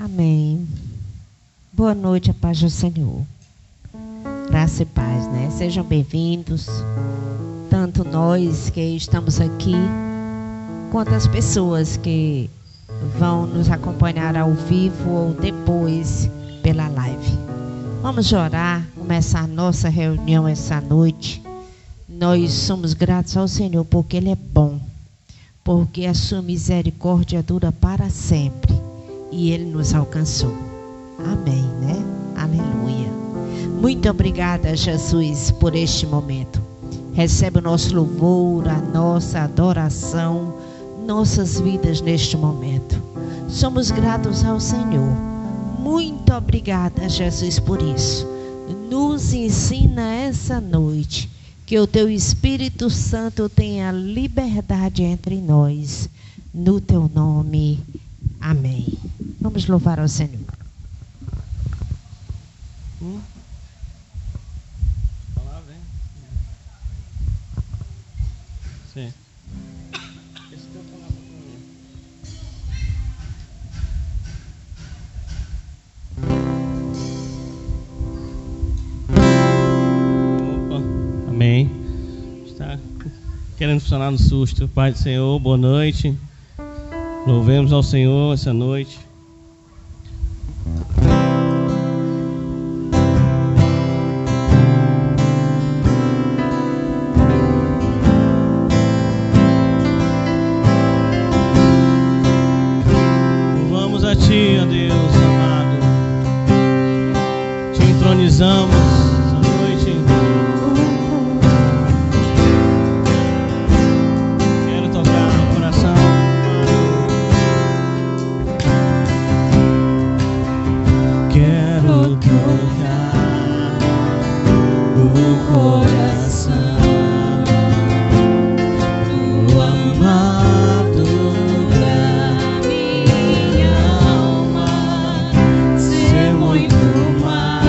Amém. Boa noite, a paz do Senhor. Graça e paz, né? Sejam bem-vindos, tanto nós que estamos aqui, quanto as pessoas que vão nos acompanhar ao vivo ou depois pela live. Vamos orar, começar a nossa reunião essa noite. Nós somos gratos ao Senhor porque Ele é bom, porque a sua misericórdia dura para sempre e Ele nos alcançou. Amém, né? Aleluia. Muito obrigada, Jesus, por este momento. Recebe o nosso louvor, a nossa adoração, nossas vidas neste momento. Somos gratos ao Senhor. Muito obrigada, Jesus, por isso. Nos ensina essa noite que o Teu Espírito Santo tenha liberdade entre nós. No Teu nome. Amém. Vamos louvar ao Senhor. Palavra, hein? Sim. Esse teu palavra para mim. Opa, amém. Está querendo funcionar no susto. Pai do Senhor, boa noite. Louvemos ao Senhor essa noite. Louvamos a Ti, ó Deus amado. Te entronizamos essa noite. Quero tocar no coração. Quero tocar o coração do amado da minha alma, ser muito mais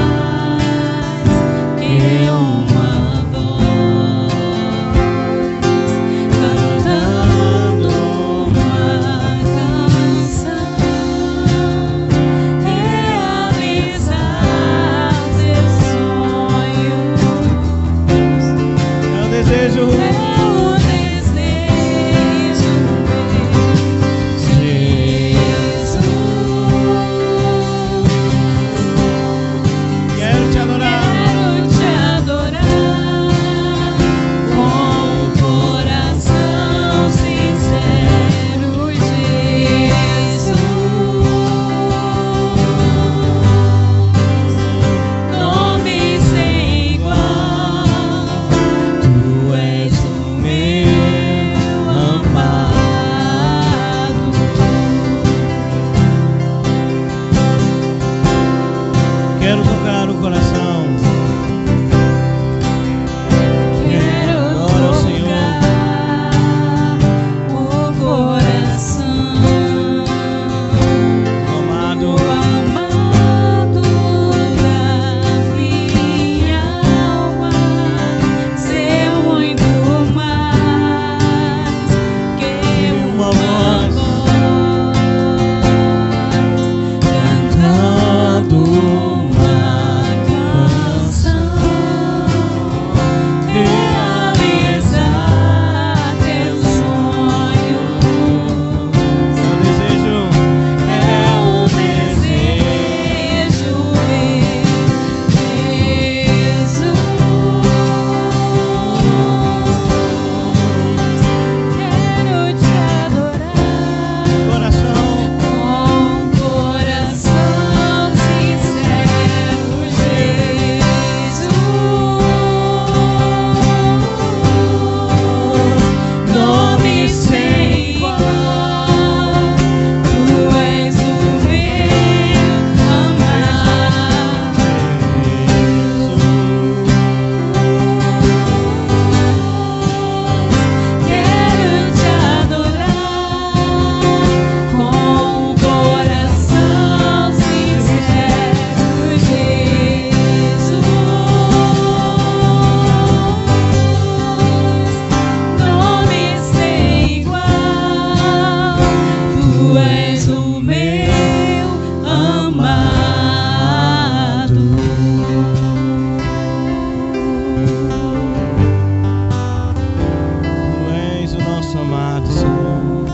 nosso amado Senhor.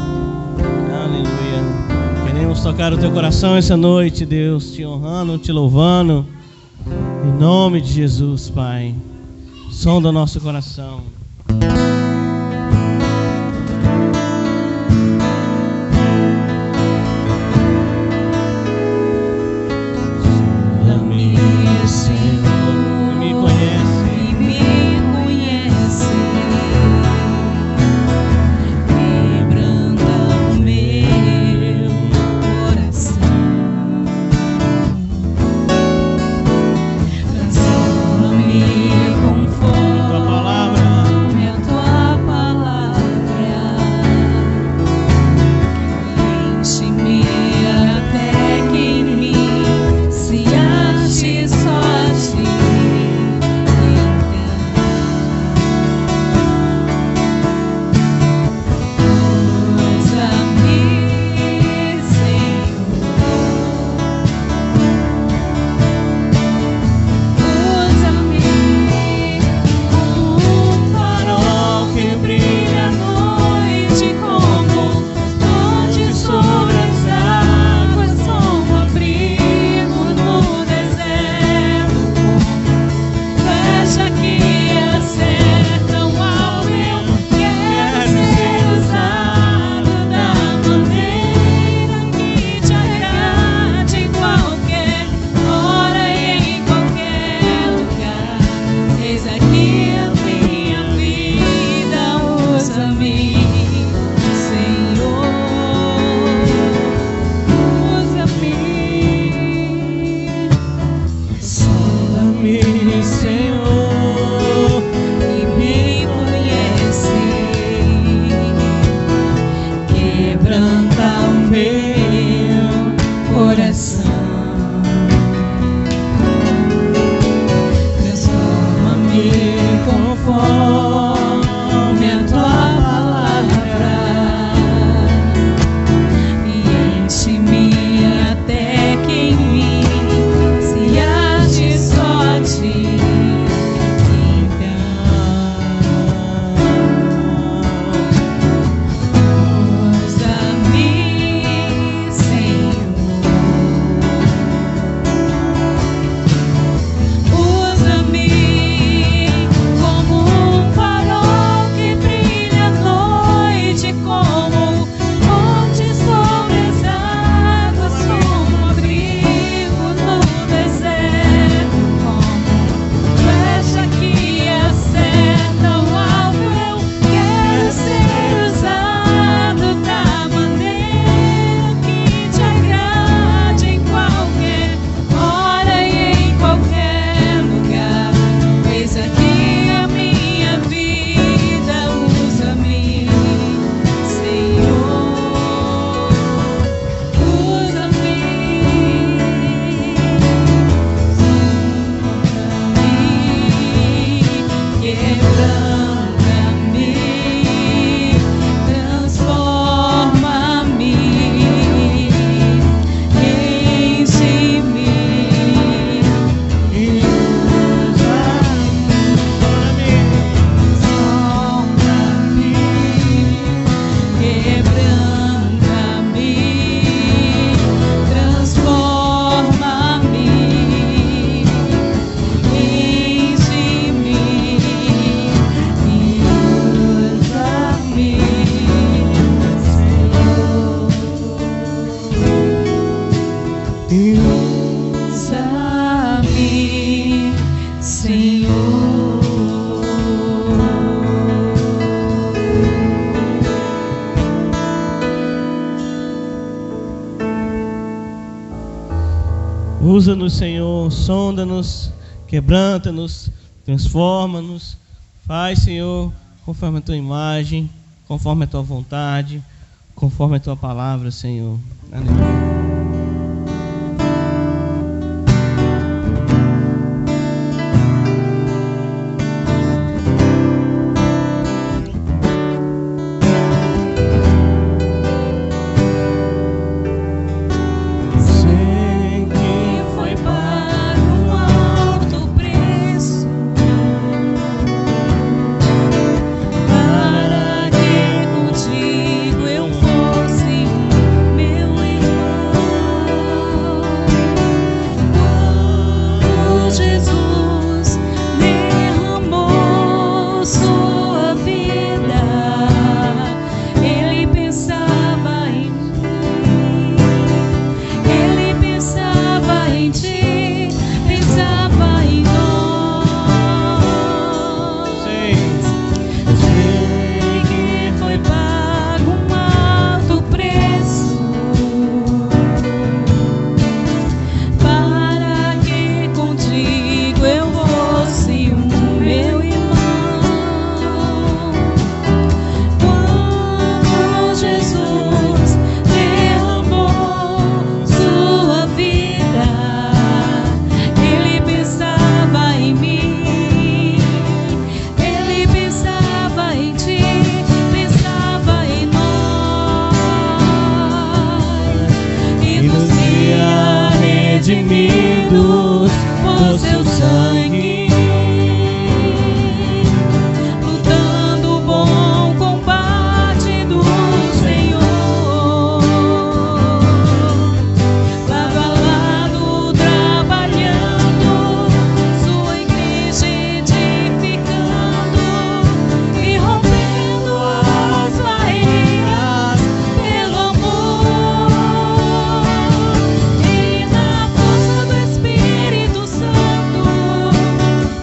Aleluia. Queremos tocar o teu coração essa noite, Deus, te honrando, te louvando. Em nome de Jesus, Pai. Som do nosso coração. Usa-nos, Senhor, sonda-nos, quebranta-nos, transforma-nos. Faz, Senhor, conforme a Tua imagem, conforme a Tua vontade, conforme a Tua palavra, Senhor. Aleluia. redimidos por seu sangue, lutando o bom combate do Senhor, lado a lado trabalhando, sua igreja edificando e rompendo as barreiras pelo amor. E na força do Espírito Santo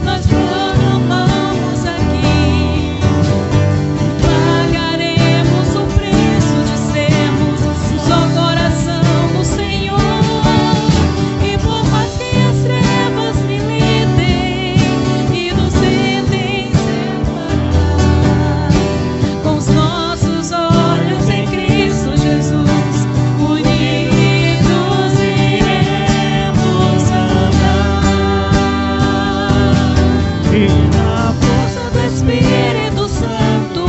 nós proclamamos aqui, pagaremos o preço de sermos só coração do Senhor. E por mais que as trevas militem e nos tentem separar, com os nossos olhos em Cristo Jesus, unidos iremos andar. e Na força do Espírito Santo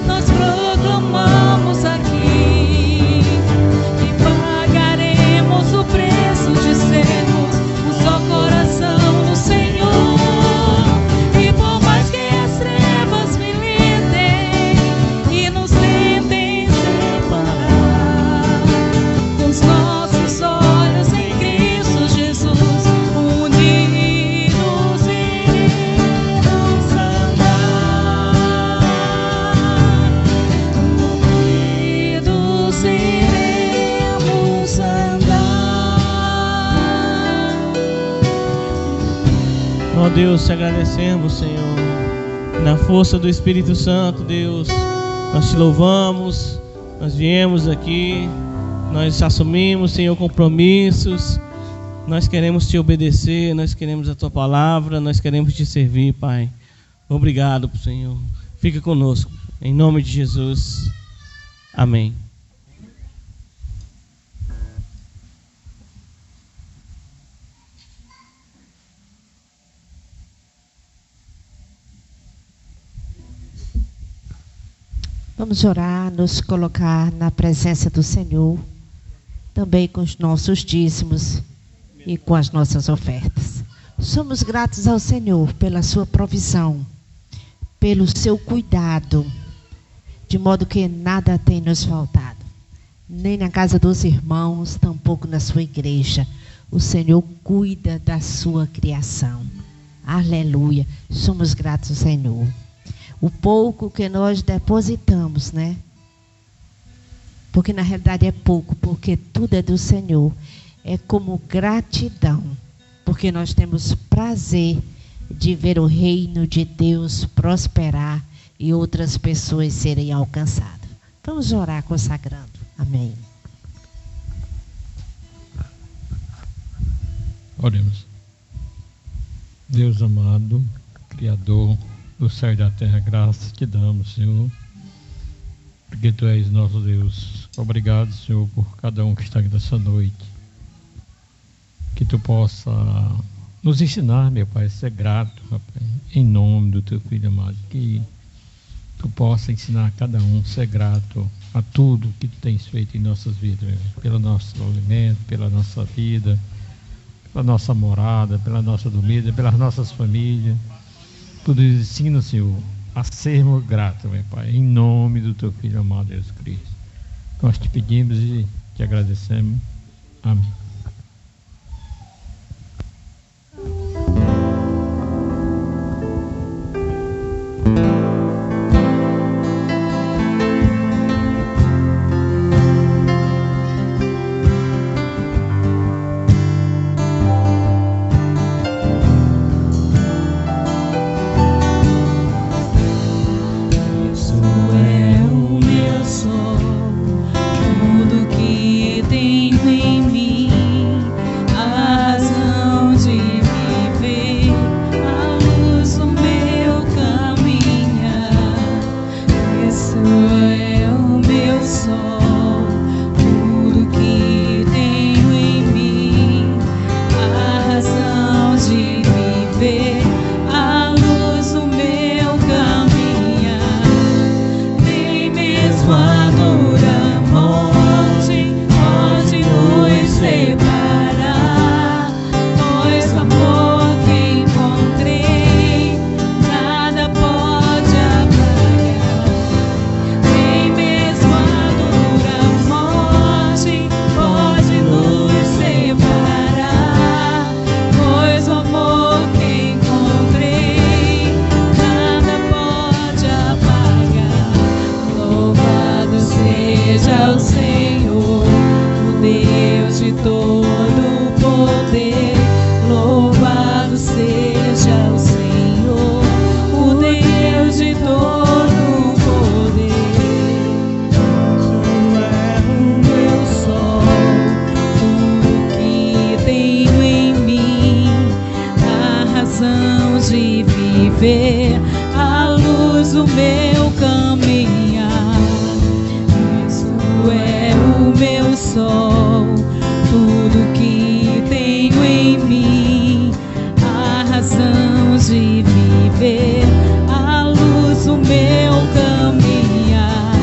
nós proclamamos aqui que pagaremos o preço de sermos um só coração do Senhor. E por mais que as trevas militem e nos tentem separar, com os nossos olhos em Cristo Jesus, unidos iremos andar. Unidos iremos andar. ó Deus, te agradecemos, Senhor, na força do Espírito Santo, Deus, nós te louvamos, nós viemos aqui, nós assumimos, Senhor, compromissos, nós queremos te obedecer, nós queremos a tua palavra, nós queremos te servir, Pai. Obrigado, Senhor, fica conosco, em nome de Jesus, amém. Vamos orar, nos colocar na presença do Senhor, também com os nossos dízimos e com as nossas ofertas. Somos gratos ao Senhor pela sua provisão, pelo seu cuidado, de modo que nada tem nos faltado, nem na casa dos irmãos, tampouco na sua igreja. O Senhor cuida da sua criação. Aleluia. Somos gratos ao Senhor. O pouco que nós depositamos, né? Porque na realidade é pouco, porque tudo é do Senhor. É como gratidão, porque nós temos prazer de ver o reino de Deus prosperar e outras pessoas serem alcançadas. Vamos orar consagrando. Amém. Oremos. Deus amado, Criador do céu e da terra, graças te damos, Senhor, porque Tu és nosso Deus. Obrigado, Senhor, por cada um que está aqui nessa noite. Que Tu possa nos ensinar, meu Pai, a ser grato, Pai, em nome do Teu Filho amado. Que Tu possa ensinar a cada um a ser grato a tudo que Tu tens feito em nossas vidas, meu Pai, pelo nosso alimento, pela nossa vida, pela nossa morada, pela nossa dormida, pelas nossas famílias. Tudo isso ensina, Senhor, a sermos gratos, meu Pai, em nome do Teu Filho amado Jesus Cristo. Nós te pedimos e te agradecemos. Amém. Tudo que tenho em mim seja o Senhor, o Deus de todo poder. Louvado seja o Senhor, o Deus de todo poder. Tu és o meu sol, tudo que tenho em mim, a razão de viver, a luz do meu caminhar. Tu é o meu sol, tudo que tenho em mim, a razão de viver, a luz do meu caminhar.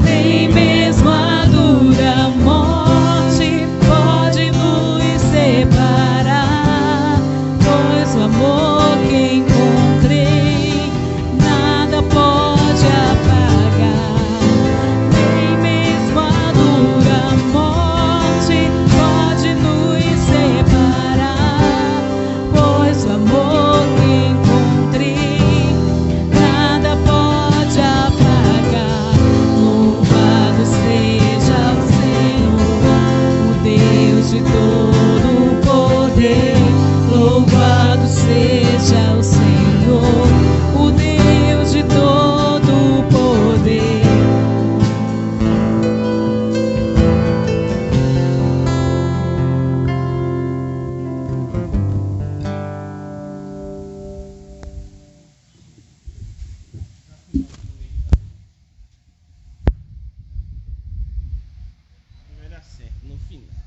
Nem mesmo a dura morte pode nos separar, pois o amor que encontrei nada pode apagar. Nem mesmo a dura morte pode nos separar, pois o amor que encontrei nada pode apagar. Louvado seja o Senhor, o Deus de todo poder. Louvado seja o Senhor, o Deus de todo poder. Vai dar certo no final.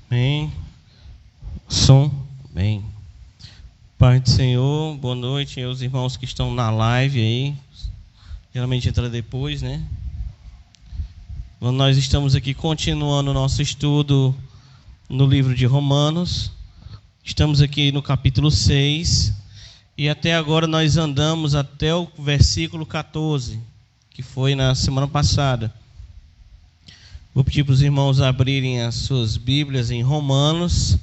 Bem, som, bem. Pai do Senhor, boa noite aos irmãos que estão na live aí. Geralmente entra depois, né? Nós estamos aqui continuando o nosso estudo no livro de Romanos. Estamos aqui no capítulo 6 e até agora nós andamos até o versículo 14, que foi na semana passada. Vou pedir para os irmãos abrirem as suas Bíblias em Romanos,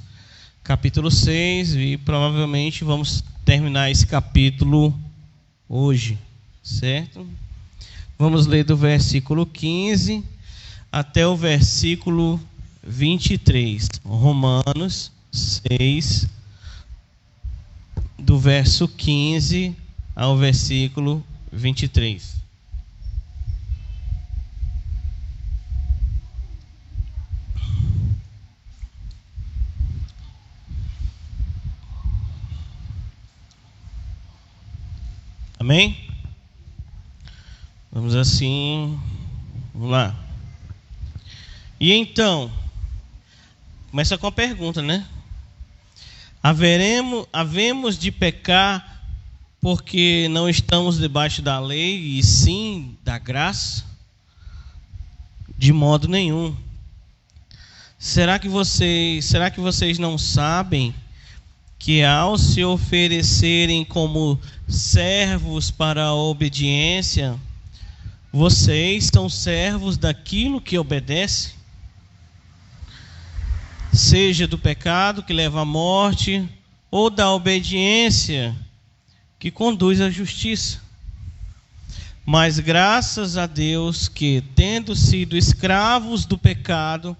capítulo 6, e provavelmente vamos terminar esse capítulo hoje, certo? Vamos ler do versículo 15 até o versículo 23. Romanos 6, do verso 15 ao versículo 23. Amém? Vamos assim, vamos lá. E então, começa com a pergunta, né? Havemos de pecar porque não estamos debaixo da lei e sim da graça? De modo nenhum. Será que vocês não sabem que ao se oferecerem como servos para a obediência, vocês são servos daquilo que obedece? Seja do pecado que leva à morte, ou da obediência que conduz à justiça. Mas graças a Deus que, tendo sido escravos do pecado,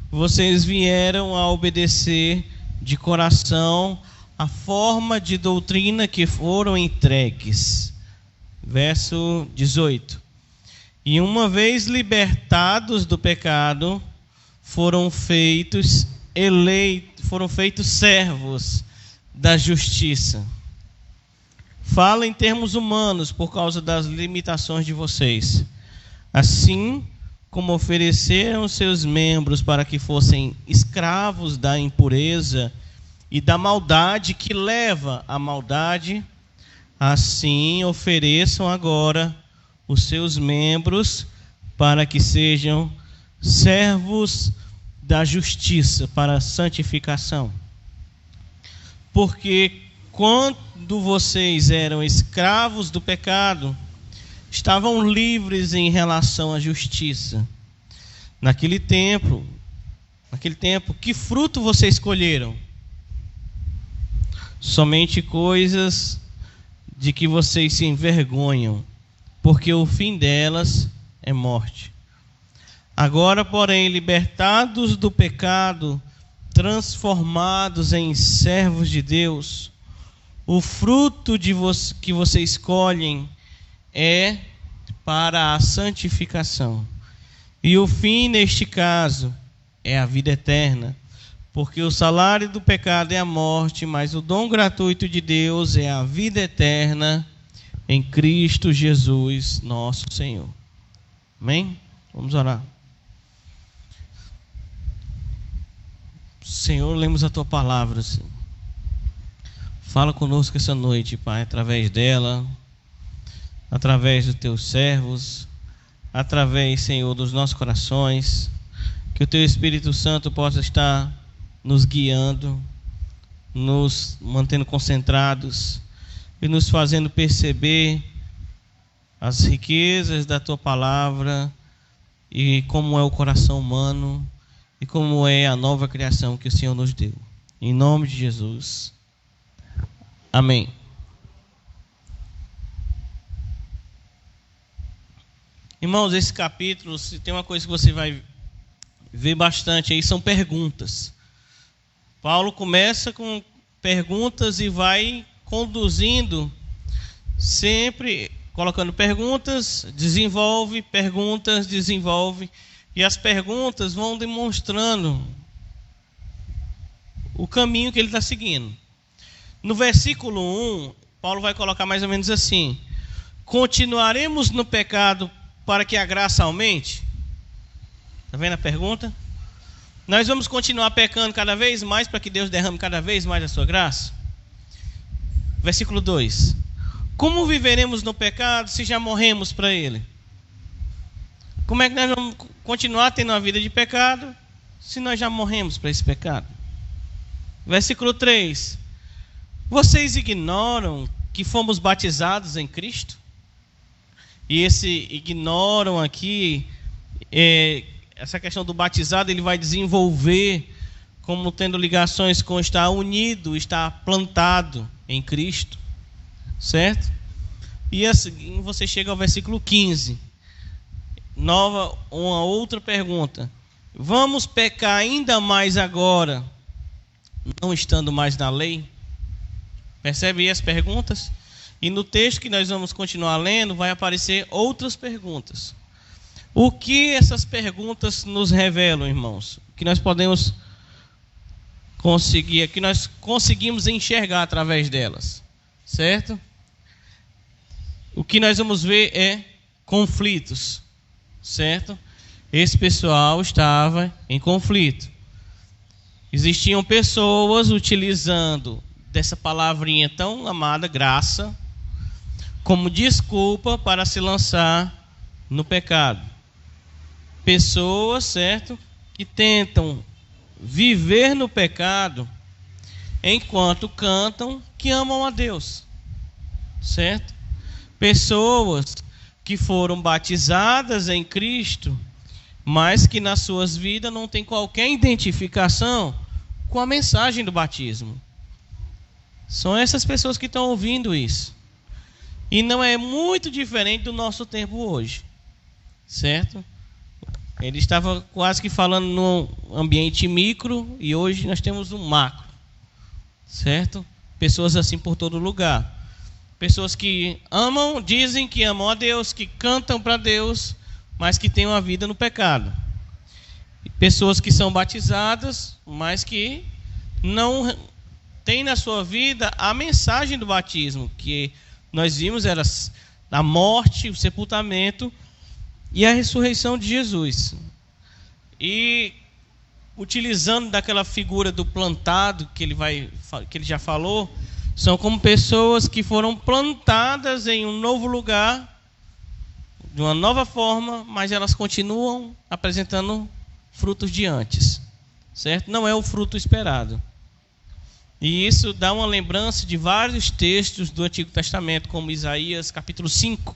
vocês vieram a obedecer de coração a forma de doutrina que foram entregues. Verso 18. E uma vez libertados do pecado, foram feitos servos da justiça. Fala em termos humanos por causa das limitações de vocês. Assim como ofereceram seus membros para que fossem escravos da impureza e da maldade que leva à maldade, assim ofereçam agora os seus membros para que sejam servos da justiça para a santificação. Porque quando vocês eram escravos do pecado, estavam livres em relação à justiça. Naquele tempo, que fruto vocês escolheram? Somente coisas de que vocês se envergonham, porque o fim delas é morte. Agora, porém, libertados do pecado, transformados em servos de Deus, o fruto que vocês escolhem é para a santificação. E o fim, neste caso, é a vida eterna. Porque o salário do pecado é a morte, mas o dom gratuito de Deus é a vida eterna em Cristo Jesus, nosso Senhor. Amém? Vamos orar. Senhor, lemos a Tua palavra, Senhor. Fala conosco essa noite, Pai, através dela, através dos Teus servos, através, Senhor, dos nossos corações, que o Teu Espírito Santo possa estar nos guiando, nos mantendo concentrados e nos fazendo perceber as riquezas da Tua palavra e como é o coração humano e como é a nova criação que o Senhor nos deu. Em nome de Jesus. Amém. Irmãos, esse capítulo, se tem uma coisa que você vai ver bastante aí, são perguntas. Paulo começa com perguntas e vai conduzindo, sempre colocando perguntas, desenvolve, e as perguntas vão demonstrando o caminho que ele está seguindo. No versículo 1, Paulo vai colocar mais ou menos assim: continuaremos no pecado para que a graça aumente? Está vendo a pergunta? Nós vamos continuar pecando cada vez mais para que Deus derrame cada vez mais a sua graça? Versículo 2: como viveremos no pecado se já morremos para ele? Como é que nós vamos continuar tendo uma vida de pecado se nós já morremos para esse pecado? Versículo 3: vocês ignoram que fomos batizados em Cristo? E esse ignoram aqui, essa questão do batizado, ele vai desenvolver como tendo ligações com estar unido, estar plantado em Cristo, certo? E assim você chega ao versículo 15, uma outra pergunta: vamos pecar ainda mais agora, não estando mais na lei? Percebe aí as perguntas? E no texto que nós vamos continuar lendo, vai aparecer outras perguntas. O que essas perguntas nos revelam, irmãos? O que nós podemos conseguir, que nós conseguimos enxergar através delas, certo? O que nós vamos ver é conflitos, certo? Esse pessoal estava em conflito. Existiam pessoas utilizando dessa palavrinha tão amada, graça, como desculpa para se lançar no pecado. Pessoas, certo, que tentam viver no pecado enquanto cantam que amam a Deus, certo? Pessoas que foram batizadas em Cristo, mas que nas suas vidas não tem qualquer identificação com a mensagem do batismo. São essas pessoas que estão ouvindo isso. E não é muito diferente do nosso tempo hoje, certo? Ele estava quase que falando no ambiente micro e hoje nós temos um macro, certo? Pessoas assim por todo lugar. Pessoas que amam, dizem que amam a Deus, que cantam para Deus, mas que têm uma vida no pecado. Pessoas que são batizadas, mas que não têm na sua vida a mensagem do batismo, que nós vimos era a morte, o sepultamento e a ressurreição de Jesus. E utilizando daquela figura do plantado que ele já falou, são como pessoas que foram plantadas em um novo lugar, de uma nova forma, mas elas continuam apresentando frutos de antes, certo? Não é o fruto esperado. E isso dá uma lembrança de vários textos do Antigo Testamento, como Isaías capítulo 5,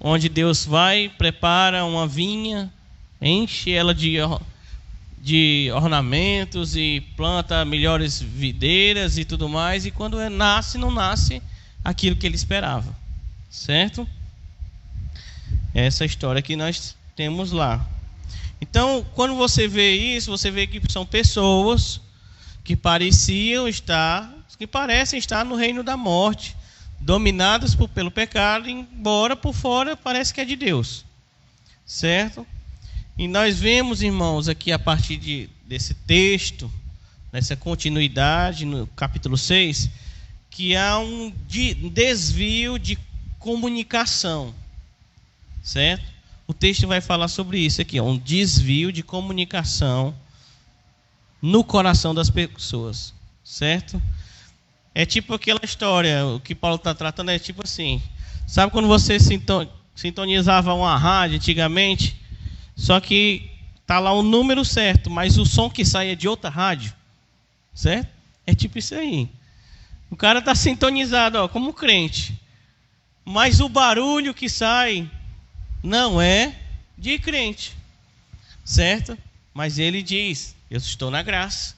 onde Deus vai, prepara uma vinha, enche ela de ornamentos e planta melhores videiras e tudo mais, e quando nasce, não nasce aquilo que ele esperava, certo? Essa história que nós temos lá. Então, quando você vê isso, você vê que são pessoas que parecem estar no reino da morte, dominadas pelo pecado, embora por fora parece que é de Deus, certo? E nós vemos, irmãos, aqui a partir desse texto, nessa continuidade, no capítulo 6, que há um desvio de comunicação, certo? O texto vai falar sobre isso aqui, um desvio de comunicação no coração das pessoas, certo? É tipo aquela história, o que Paulo está tratando é tipo assim, sabe quando você sintonizava uma rádio antigamente, só que tá lá o número certo, mas o som que sai é de outra rádio, certo? É tipo isso aí. O cara está sintonizado, ó, como crente, mas o barulho que sai não é de crente, certo? Mas ele diz, eu estou na graça,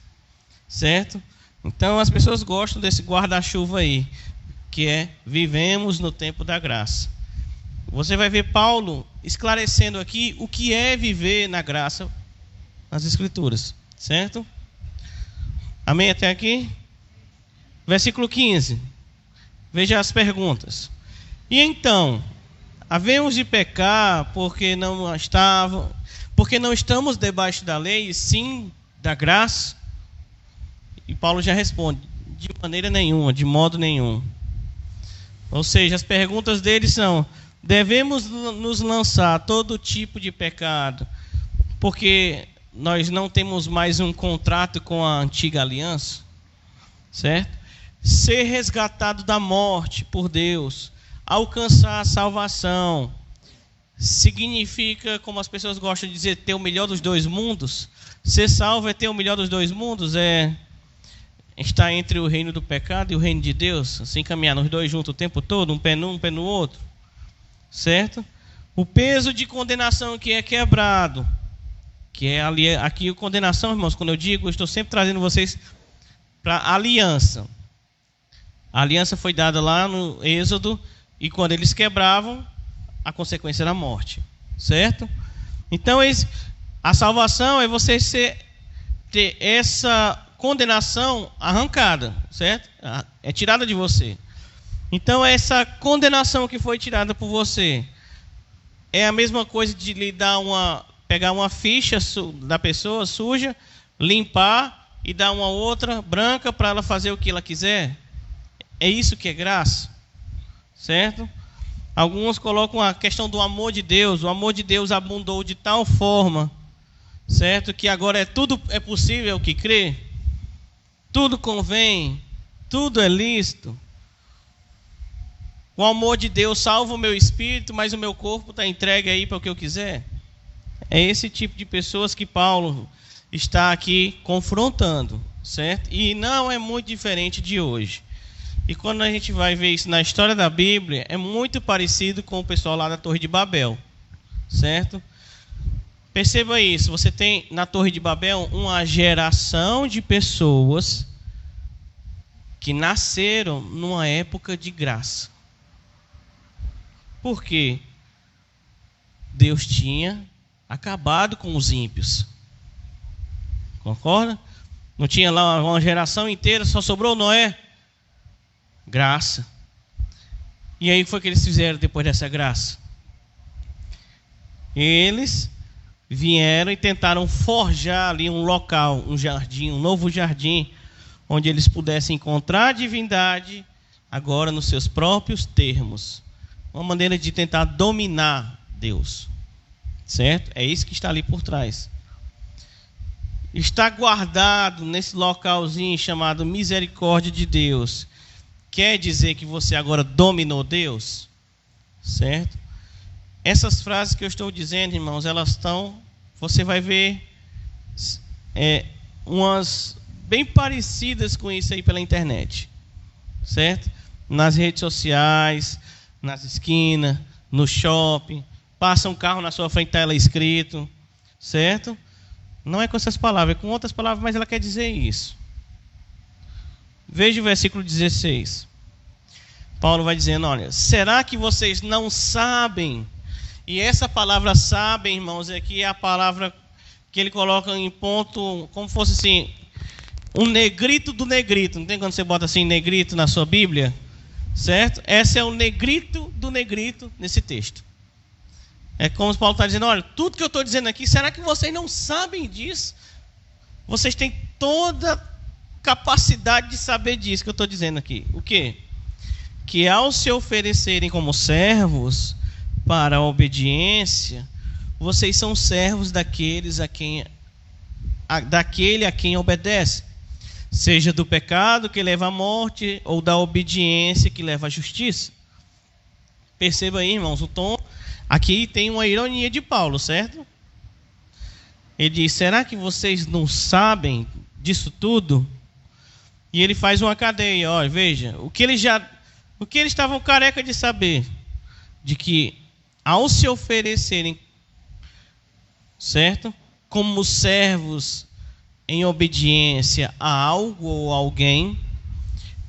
certo? Então as pessoas gostam desse guarda-chuva aí, que é vivemos no tempo da graça. Você vai ver Paulo esclarecendo aqui o que é viver na graça nas Escrituras, certo? Amém até aqui? Versículo 15. Veja as perguntas. E então, havemos de pecar porque não estamos debaixo da lei, e sim da graça? E Paulo já responde, de maneira nenhuma, de modo nenhum. Ou seja, as perguntas dele são, devemos nos lançar todo tipo de pecado, porque nós não temos mais um contrato com a antiga aliança, certo? Ser resgatado da morte por Deus, alcançar a salvação, significa, como as pessoas gostam de dizer, ter o melhor dos dois mundos. Ser salvo é ter o melhor dos dois mundos, é estar entre o reino do pecado e o reino de Deus, assim caminhar nos dois juntos o tempo todo, um pé num, um pé no outro, certo? O peso de condenação que é quebrado, que é aqui a condenação, irmãos, quando eu digo, eu estou sempre trazendo vocês para a aliança. A aliança foi dada lá no Êxodo, e quando eles quebravam, a consequência era a morte, certo? Então, a salvação é você ter essa condenação arrancada, certo? É tirada de você. Então, essa condenação que foi tirada por você é a mesma coisa de lhe dar pegar uma ficha da pessoa suja, limpar e dar uma outra branca para ela fazer o que ela quiser. É isso que é graça, certo? Alguns colocam a questão do amor de Deus. O amor de Deus abundou de tal forma, certo? Que agora tudo é possível que crê. Tudo convém, tudo é lícito. O amor de Deus salva o meu espírito, mas o meu corpo está entregue aí para o que eu quiser. É esse tipo de pessoas que Paulo está aqui confrontando, certo? E não é muito diferente de hoje. E quando a gente vai ver isso na história da Bíblia, é muito parecido com o pessoal lá da Torre de Babel, certo? Perceba isso, você tem na Torre de Babel uma geração de pessoas que nasceram numa época de graça. Por quê? Deus tinha acabado com os ímpios. Concorda? Não tinha lá uma geração inteira, só sobrou Noé. Graça. E aí o que foi que eles fizeram depois dessa graça? Eles vieram e tentaram forjar ali um local, um jardim, um novo jardim, onde eles pudessem encontrar a divindade agora nos seus próprios termos. Uma maneira de tentar dominar Deus, certo? É isso que está ali por trás. Está guardado nesse localzinho chamado misericórdia de Deus. Quer dizer que você agora dominou Deus? Certo? Essas frases que eu estou dizendo, irmãos, elas estão... Você vai ver umas bem parecidas com isso aí pela internet, certo? Nas redes sociais, nas esquinas, no shopping, passa um carro na sua frente, está ela escrito, certo? Não é com essas palavras, é com outras palavras, mas ela quer dizer isso. Veja o versículo 16. Paulo vai dizendo, olha, será que vocês não sabem? E essa palavra sabem, irmãos, aqui é a palavra que ele coloca em ponto, como fosse assim, um negrito do negrito. Não tem quando você bota assim, negrito na sua Bíblia? Certo? Esse é o negrito do negrito nesse texto. É como Paulo está dizendo, olha, tudo que eu estou dizendo aqui, será que vocês não sabem disso? Vocês têm toda capacidade de saber disso que eu estou dizendo aqui. O quê? Que ao se oferecerem como servos para a obediência, vocês são servos daquele a quem obedece, seja do pecado que leva à morte ou da obediência que leva à justiça. Perceba aí, irmãos, o tom aqui tem uma ironia de Paulo, certo? Ele diz, será que vocês não sabem disso tudo? E ele faz uma cadeia, olha, veja, o que eles estavam careca de saber, de que ao se oferecerem, certo, como servos em obediência a algo ou alguém,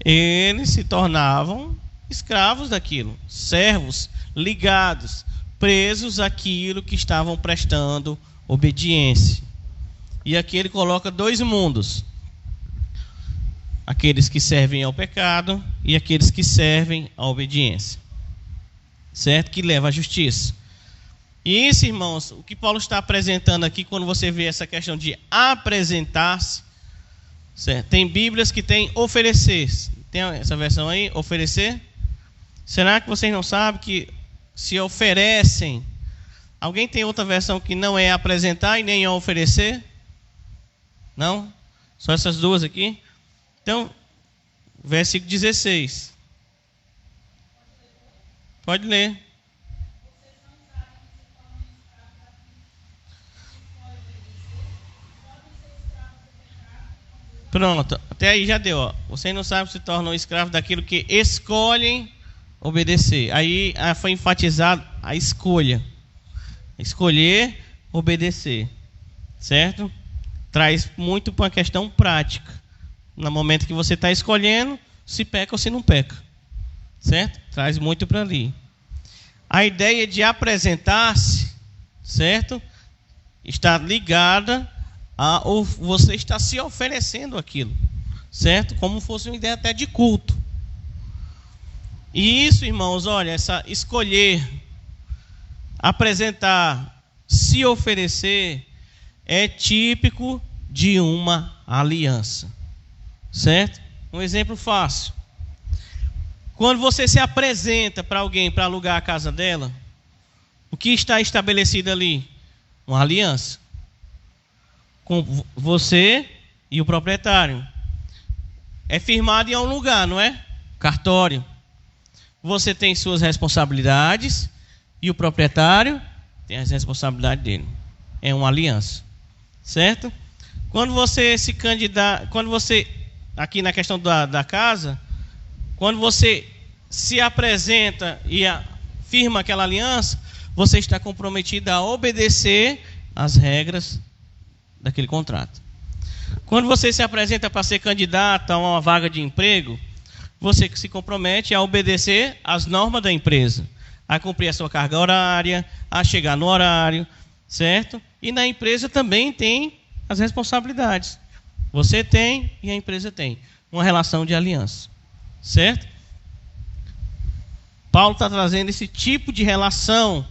eles se tornavam escravos daquilo, servos ligados, presos àquilo que estavam prestando obediência. E aqui ele coloca dois mundos: aqueles que servem ao pecado e aqueles que servem à obediência, certo? Que leva à justiça. E isso, irmãos, o que Paulo está apresentando aqui, quando você vê essa questão de apresentar-se, certo? Tem Bíblias que tem oferecer. Tem essa versão aí, oferecer? Será que vocês não sabem que se oferecem? Alguém tem outra versão que não é apresentar e nem é oferecer? Não? Só essas duas aqui? Então, versículo 16. Pode ler. Pronto, até aí já deu. Ó. Vocês não sabem se tornam escravos daquilo que escolhem obedecer. Aí foi enfatizado a escolha. Escolher, obedecer. Certo? Traz muito para uma questão prática. No momento que você está escolhendo, se peca ou se não peca. Certo? Traz muito para ali. A ideia de apresentar-se, certo? Está ligada a ou você está se oferecendo aquilo, certo? Como fosse uma ideia até de culto. E isso, irmãos, olha, essa escolher, apresentar, se oferecer, é típico de uma aliança, certo? Um exemplo fácil. Quando você se apresenta para alguém para alugar a casa dela, o que está estabelecido ali? Uma aliança com você e o proprietário. É firmado em um lugar, não é? Cartório. Você tem suas responsabilidades e o proprietário tem as responsabilidades dele. É uma aliança, certo? Quando você se candidata, quando você, aqui na questão da casa, quando você se apresenta e firma aquela aliança, você está comprometido a obedecer às regras daquele contrato. Quando você se apresenta para ser candidato a uma vaga de emprego, você se compromete a obedecer às normas da empresa, a cumprir a sua carga horária, a chegar no horário, certo? E na empresa também tem as responsabilidades. Você tem e a empresa tem uma relação de aliança, certo? Paulo está trazendo esse tipo de relação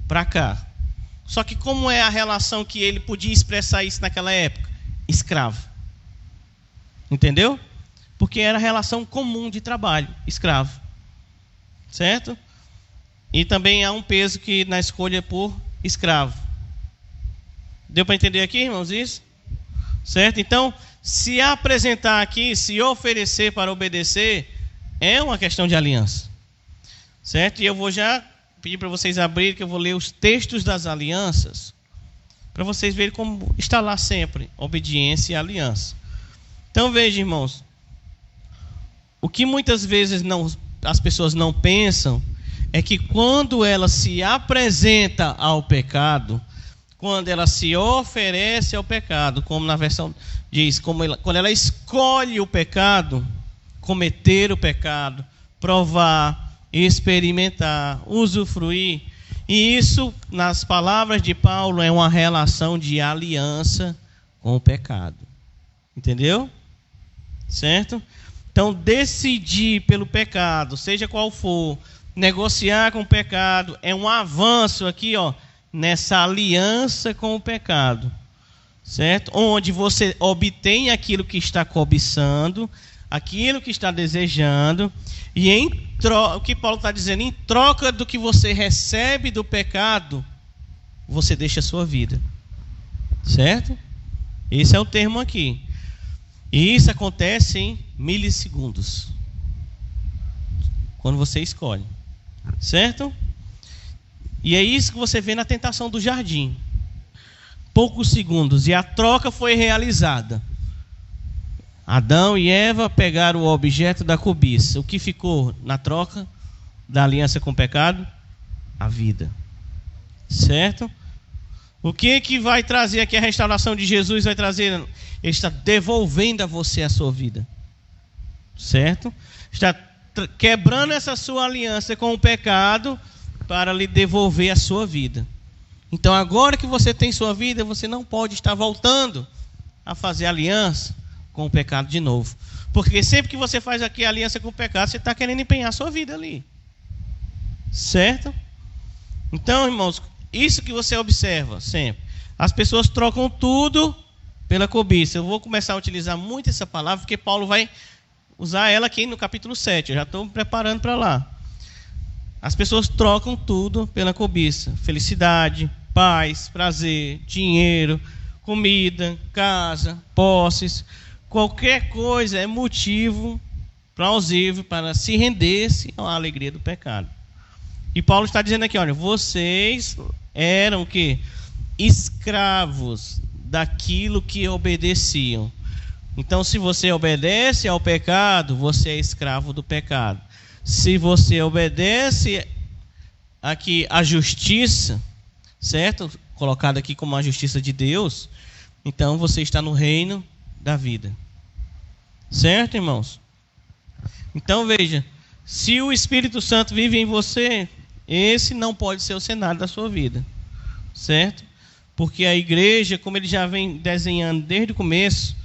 para cá. Só que como é a relação que ele podia expressar isso naquela época? Escravo. Entendeu? Porque era a relação comum de trabalho, escravo. Certo? E também há um peso que na escolha por escravo. Deu para entender aqui, irmãos, isso? Certo? Então, se apresentar aqui, se oferecer para obedecer, é uma questão de aliança. Certo? E eu vou já pedir para vocês abrirem, que eu vou ler os textos das alianças, para vocês verem como está lá sempre, obediência e aliança. Então vejam, irmãos, o que muitas vezes as pessoas não pensam é que quando ela se apresenta ao pecado, quando ela se oferece ao pecado, como na versão diz, quando ela escolhe o pecado, cometer o pecado, provar, experimentar, usufruir, e isso, nas palavras de Paulo, é uma relação de aliança com o pecado. Entendeu? Certo? Então, decidir pelo pecado, seja qual for, negociar com o pecado, é um avanço aqui, nessa aliança com o pecado. Certo? Onde você obtém aquilo que está cobiçando, aquilo que está desejando, e o que Paulo está dizendo, em troca do que você recebe do pecado, você deixa a sua vida. Certo? Esse é o termo aqui. E isso acontece em milissegundos, quando você escolhe. Certo? E é isso que você vê na tentação do jardim. Poucos segundos, e a troca foi realizada. Adão e Eva pegaram o objeto da cobiça. O que ficou na troca da aliança com o pecado? A vida. Certo? O que vai trazer aqui a restauração de Jesus? Vai trazer, ele está devolvendo a você a sua vida. Certo? Está quebrando essa sua aliança com o pecado para lhe devolver a sua vida. Então agora que você tem sua vida, você não pode estar voltando a fazer aliança com o pecado de novo. Porque sempre que você faz aqui a aliança com o pecado, você está querendo empenhar a sua vida ali. Certo? Então, irmãos, isso que você observa sempre. As pessoas trocam tudo pela cobiça. Eu vou começar a utilizar muito essa palavra, porque Paulo vai usar ela aqui no capítulo 7. Eu já estou me preparando para lá. As pessoas trocam tudo pela cobiça. Felicidade, paz, prazer, dinheiro, comida, casa, posses. Qualquer coisa é motivo plausível para se render-se à alegria do pecado. E Paulo está dizendo aqui, olha, vocês eram o quê? Escravos daquilo que obedeciam. Então, se você obedece ao pecado, você é escravo do pecado. Se você obedece aqui à justiça, certo? Colocado aqui como a justiça de Deus, então você está no reino da vida. Certo, irmãos? Então veja, se o Espírito Santo vive em você, esse não pode ser o cenário da sua vida. Certo? Porque a igreja, como ele já vem desenhando desde o começo,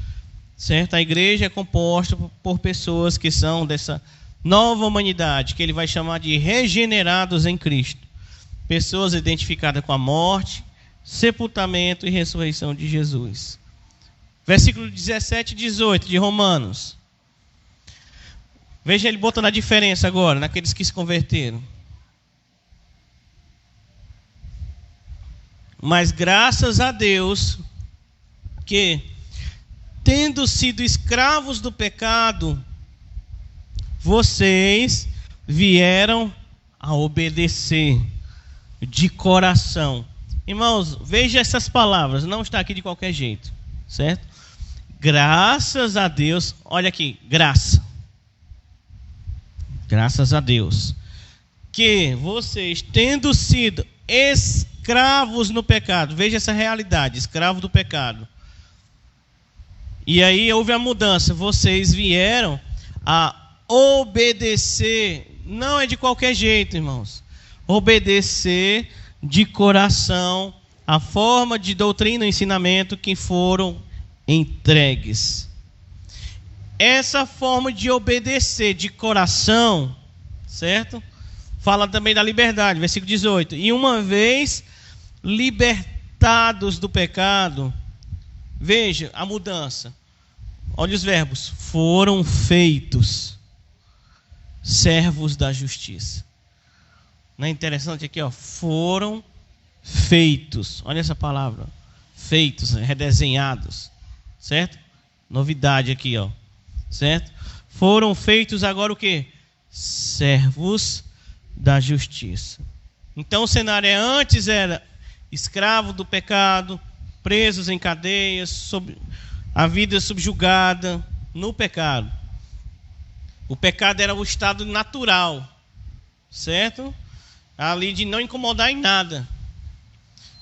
certo? A igreja é composta por pessoas que são dessa nova humanidade, que ele vai chamar de regenerados em Cristo. Pessoas identificadas com a morte, sepultamento e ressurreição de Jesus. Versículo 17 e 18 de Romanos. Veja ele botando a diferença agora, naqueles que se converteram. Mas graças a Deus, que, tendo sido escravos do pecado, vocês vieram a obedecer de coração. Irmãos, veja essas palavras, não está aqui de qualquer jeito, certo? Graças a Deus, olha aqui, graça. Graças a Deus, que vocês, tendo sido escravos no pecado, veja essa realidade, escravo do pecado. E aí houve a mudança, vocês vieram a obedecer, não é de qualquer jeito, irmãos. Obedecer de coração a forma de doutrina e ensinamento que foram entregues. Essa forma de obedecer de coração, certo? Fala também da liberdade, versículo 18. E uma vez libertados do pecado, veja a mudança. Olha os verbos. Foram feitos servos da justiça. Não é interessante aqui, ó? Foram feitos. Olha essa palavra. Feitos, redesenhados. Certo? Novidade aqui, ó. Certo? Foram feitos agora o quê? Servos da justiça. Então o cenário antes era escravo do pecado, presos em cadeias, a vida subjugada no pecado. O pecado era o estado natural, certo? Ali de não incomodar em nada.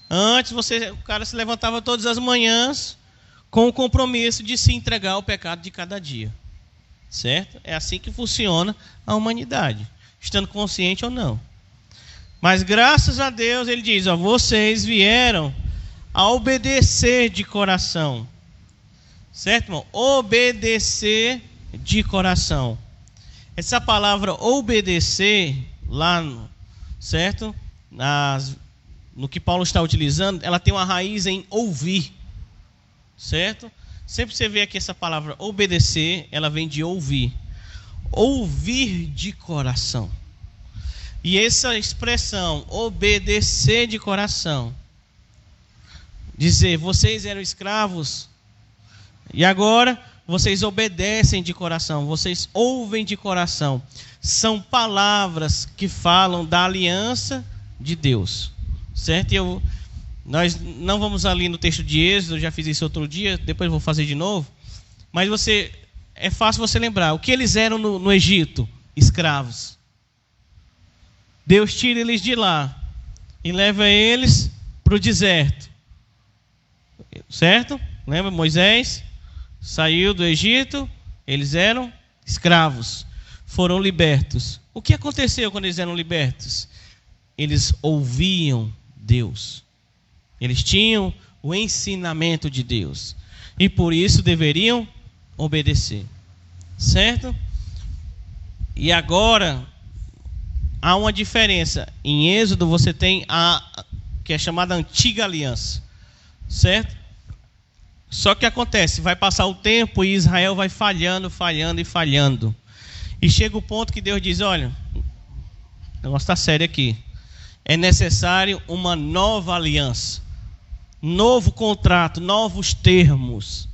Antes o cara se levantava todas as manhãs com o compromisso de se entregar ao pecado de cada dia, certo? É assim que funciona a humanidade, estando consciente ou não. Mas graças a Deus ele diz, ó, vocês vieram a obedecer de coração, certo, irmão? Obedecer de coração. Essa palavra obedecer lá, certo? No que Paulo está utilizando, ela tem uma raiz em ouvir, certo? Sempre você vê aqui essa palavra obedecer, ela vem de ouvir. Ouvir de coração. E essa expressão, obedecer de coração, dizer, vocês eram escravos e agora vocês obedecem de coração, vocês ouvem de coração. São palavras que falam da aliança de Deus, certo? Nós não vamos ali no texto de Êxodo, eu já fiz isso outro dia, depois vou fazer de novo. Mas é fácil você lembrar, o que eles eram no Egito? Escravos. Deus tira eles de lá e leva eles para o deserto, certo? Lembra? Moisés saiu do Egito, eles eram escravos, foram libertos. O que aconteceu quando eles eram libertos? Eles ouviam Deus, eles tinham o ensinamento de Deus e por isso deveriam obedecer, certo? E agora há uma diferença. Em Êxodo você tem que é chamada antiga aliança, certo? Só que acontece, vai passar o tempo e Israel vai falhando. E chega o ponto que Deus diz, olha, o negócio está sério aqui. É necessário uma nova aliança, novo contrato, novos termos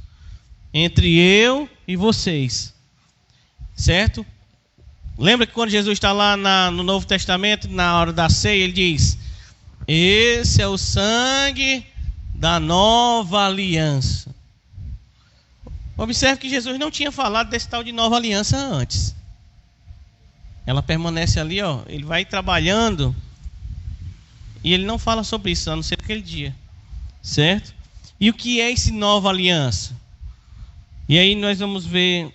entre eu e vocês, certo? Lembra que quando Jesus está lá no Novo Testamento, na hora da ceia, ele diz, esse é o sangue da nova aliança. Observe que Jesus não tinha falado desse tal de nova aliança antes. Ela permanece ali, ó, ele vai trabalhando e ele não fala sobre isso, a não ser aquele dia, certo? E o que é esse nova aliança? E aí nós vamos ver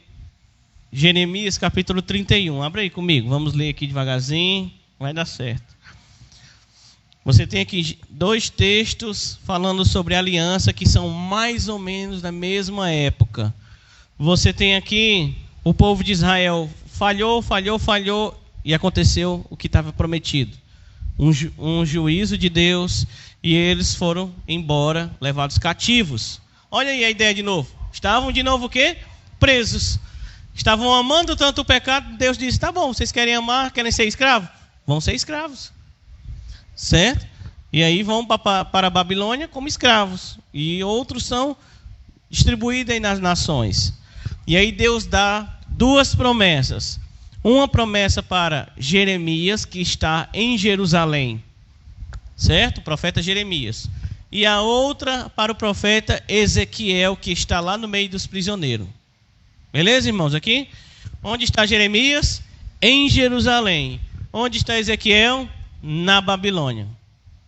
Jeremias capítulo 31. Abre aí comigo, vamos ler aqui devagarzinho, vai dar certo. Você tem aqui 2 textos falando sobre aliança que são mais ou menos da mesma época. Você tem aqui o povo de Israel falhou e aconteceu o que estava prometido. Um juízo de Deus e eles foram embora, levados cativos. Olha aí a ideia de novo. Estavam de novo o quê? Presos. Estavam amando tanto o pecado, Deus disse, tá bom, vocês querem amar, querem ser escravos? Vão ser escravos. Certo? E aí vão para a Babilônia como escravos. E outros são distribuídos aí nas nações. E aí Deus dá 2 promessas. Uma promessa para Jeremias, que está em Jerusalém. Certo? O profeta Jeremias. E a outra para o profeta Ezequiel, que está lá no meio dos prisioneiros. Beleza, irmãos? Aqui? Onde está Jeremias? Em Jerusalém. Onde está Ezequiel? Na Babilônia.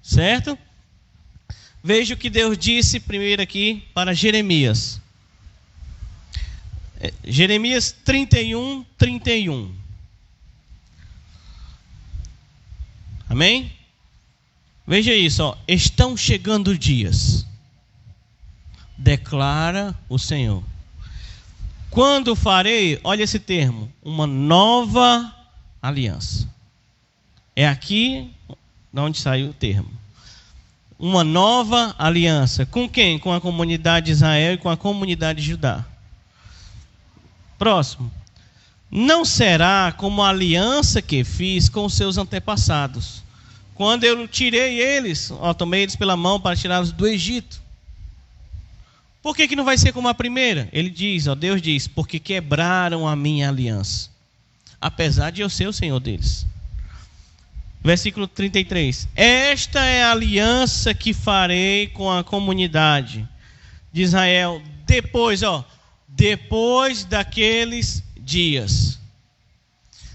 Certo? Veja o que Deus disse primeiro aqui para Jeremias. Jeremias 31, 31. Amém? Veja isso, ó. Estão chegando dias, declara o Senhor, quando farei, olha esse termo, uma nova aliança. É aqui de onde saiu o termo. Uma nova aliança. Com quem? Com a comunidade de Israel e com a comunidade de Judá. Próximo. Não será como a aliança que fiz com os seus antepassados, quando eu tirei eles, tomei eles pela mão para tirá-los do Egito. Por que não vai ser como a primeira? Ele diz, Deus diz, porque quebraram a minha aliança, apesar de eu ser o Senhor deles. Versículo 33. Esta é a aliança que farei com a comunidade de Israel depois daqueles dias,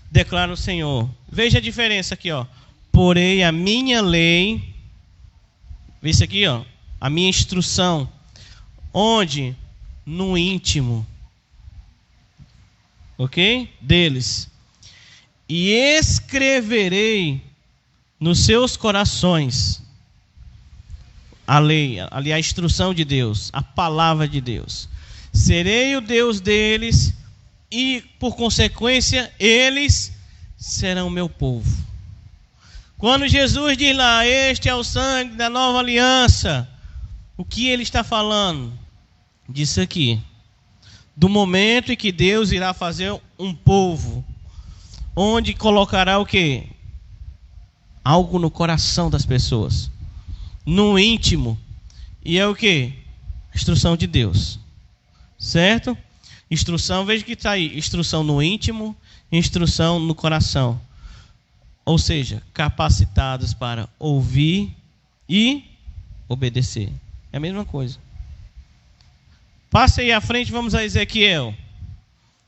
declara o Senhor. Veja a diferença aqui, porei a minha lei, vê isso aqui, a minha instrução, onde? No íntimo, ok? Deles, e escreverei nos seus corações a lei, ali a instrução de Deus, a palavra de Deus. Serei o Deus deles e, por consequência, eles serão meu povo. Quando Jesus diz lá, este é o sangue da nova aliança, o que ele está falando? Disso aqui, do momento em que Deus irá fazer um povo, onde colocará o quê? Algo no coração das pessoas, no íntimo, e é o quê? Instrução de Deus, certo? Instrução, veja que está aí, instrução no íntimo, instrução no coração, ou seja, capacitados para ouvir e obedecer, é a mesma coisa. Passe aí à frente, vamos a Ezequiel,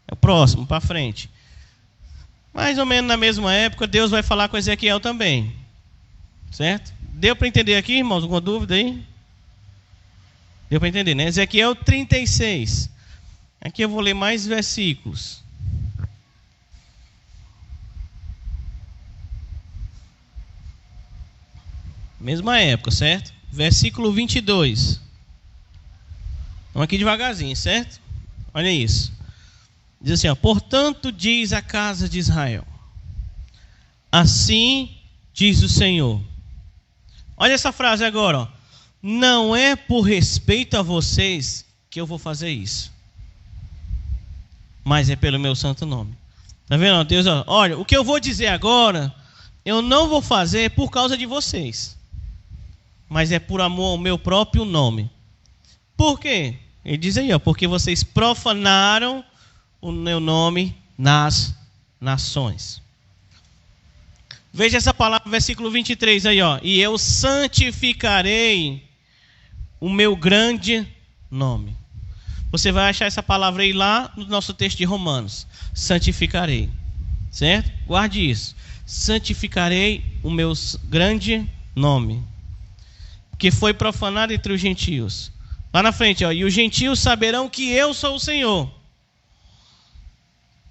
é o próximo, para frente. Mais ou menos na mesma época, Deus vai falar com Ezequiel também, certo? Deu para entender aqui, irmãos? Alguma dúvida aí? Deu para entender, né? Ezequiel 36. Aqui eu vou ler mais versículos. Mesma época, certo? Versículo 22. Vamos aqui devagarzinho, certo? Olha isso. Diz assim, portanto diz a casa de Israel, assim diz o Senhor. Olha essa frase agora, não é por respeito a vocês que eu vou fazer isso, mas é pelo meu santo nome. Tá vendo, Deus? Olha, o que eu vou dizer agora, eu não vou fazer por causa de vocês, mas é por amor ao meu próprio nome. Por quê? Ele diz aí, porque vocês profanaram o meu nome nas nações. Veja essa palavra, versículo 23 aí, e eu santificarei o meu grande nome. Você vai achar essa palavra aí lá no nosso texto de Romanos. Santificarei, certo? Guarde isso. Santificarei o meu grande nome, que foi profanado entre os gentios. Lá na frente, e os gentios saberão que eu sou o Senhor,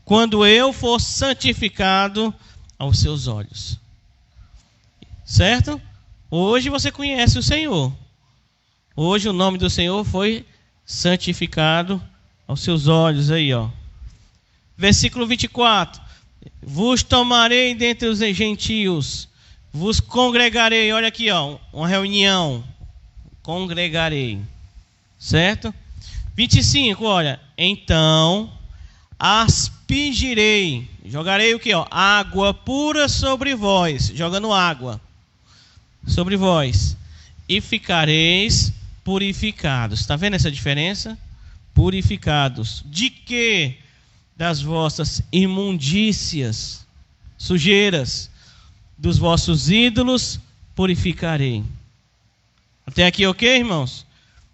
quando eu for santificado aos seus olhos. Certo? Hoje você conhece o Senhor. Hoje o nome do Senhor foi santificado aos seus olhos aí, Versículo 24. Vos tomarei dentre os gentios, vos congregarei. Olha aqui, uma reunião. Congregarei. Certo? 25, olha. Então aspergirei, jogarei o que? Água pura sobre vós, jogando água sobre vós, e ficareis purificados. Está vendo essa diferença? Purificados. De quê? Das vossas imundícias, sujeiras, dos vossos ídolos purificarei. Até aqui, ok, irmãos?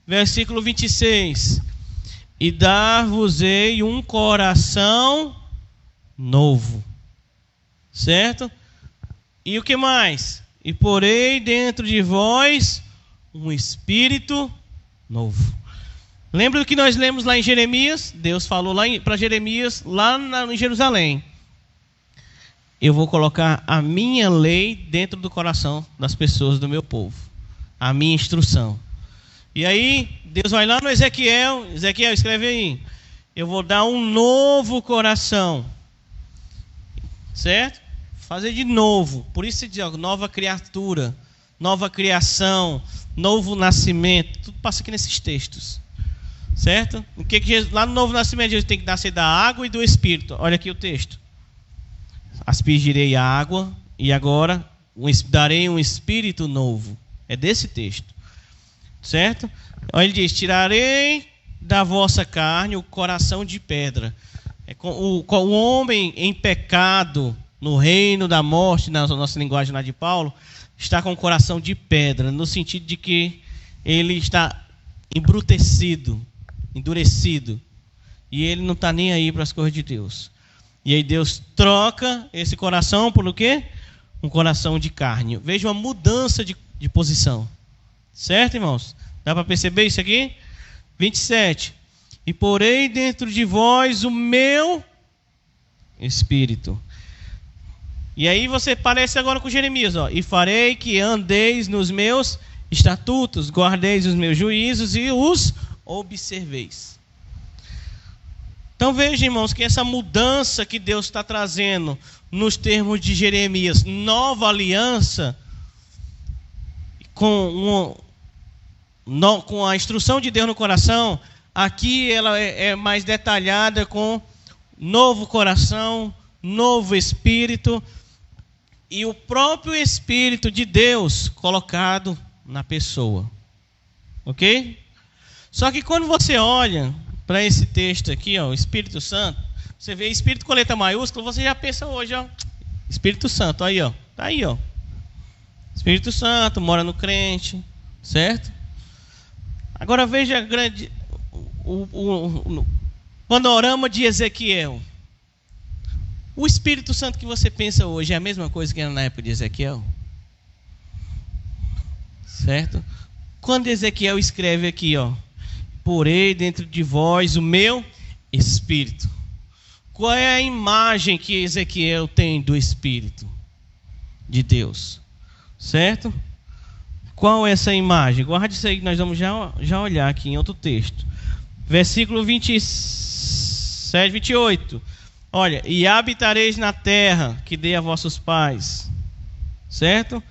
Versículo 26. E dar-vos-ei um coração novo. Certo? E o que mais? E porei dentro de vós um espírito novo. Lembra do que nós lemos lá em Jeremias? Deus falou lá para Jeremias, lá em Jerusalém. Eu vou colocar a minha lei dentro do coração das pessoas do meu povo. A minha instrução. E aí, Deus vai lá no Ezequiel. Ezequiel, escreve aí. Eu vou dar um novo coração. Certo? Fazer de novo. Por isso se diz, nova criatura, nova criação, novo nascimento. Tudo passa aqui nesses textos. Certo? O que Jesus, lá no novo nascimento, Jesus tem que nascer da água e do Espírito. Olha aqui o texto. Aspergirei a água e agora darei um Espírito novo. É desse texto. Certo? Ele diz, tirarei da vossa carne o coração de pedra. O homem em pecado, no reino da morte, na nossa linguagem lá de Paulo, está com o coração de pedra, no sentido de que ele está embrutecido, endurecido, e ele não está nem aí para as coisas de Deus. E aí Deus troca esse coração por o quê? Um coração de carne. Veja uma mudança de posição. Certo, irmãos? Dá para perceber isso aqui? 27. E porei dentro de vós o meu espírito. E aí você parece agora com Jeremias, ó. E farei que andeis nos meus estatutos, guardeis os meus juízos e os observeis. Então veja, irmãos, que essa mudança que Deus está trazendo nos termos de Jeremias, nova aliança, com a instrução de Deus no coração, aqui ela é mais detalhada com novo coração, novo espírito, e o próprio Espírito de Deus colocado na pessoa. Ok? Só que quando você olha para esse texto aqui, ó, o Espírito Santo, você vê Espírito com letra maiúscula, você já pensa hoje, ó, Espírito Santo, aí, ó, tá aí, ó. Espírito Santo mora no crente, certo? Agora veja o panorama de Ezequiel. O Espírito Santo que você pensa hoje é a mesma coisa que era na época de Ezequiel? Certo? Quando Ezequiel escreve aqui, ó, porei dentro de vós o meu espírito. Qual é a imagem que Ezequiel tem do Espírito de Deus? Certo? Qual é essa imagem? Guarde isso aí que nós vamos já olhar aqui em outro texto. Versículo 27, 28. Olha, e habitareis na terra que dei a vossos pais. Certo?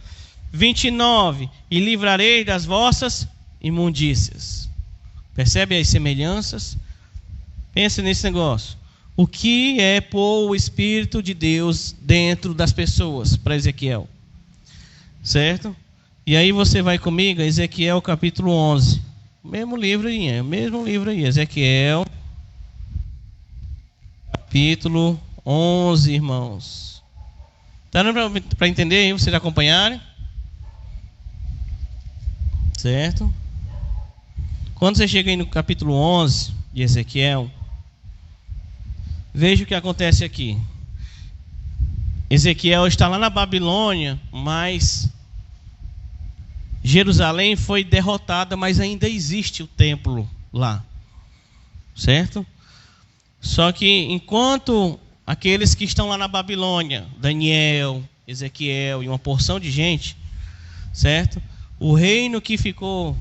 29. E livrarei das vossas imundícias. Percebe as semelhanças? Pensa nesse negócio. O que é pôr o Espírito de Deus dentro das pessoas, para Ezequiel? Certo? E aí você vai comigo, Ezequiel capítulo 11. Mesmo livro aí, Ezequiel capítulo 11, irmãos. Tá dando para entender aí, vocês acompanharem? Certo? Quando você chega aí no capítulo 11 de Ezequiel, veja o que acontece aqui. Ezequiel está lá na Babilônia, mas Jerusalém foi derrotada, mas ainda existe o templo lá. Certo? Só que enquanto aqueles que estão lá na Babilônia, Daniel, Ezequiel e uma porção de gente, certo? O reino que ficou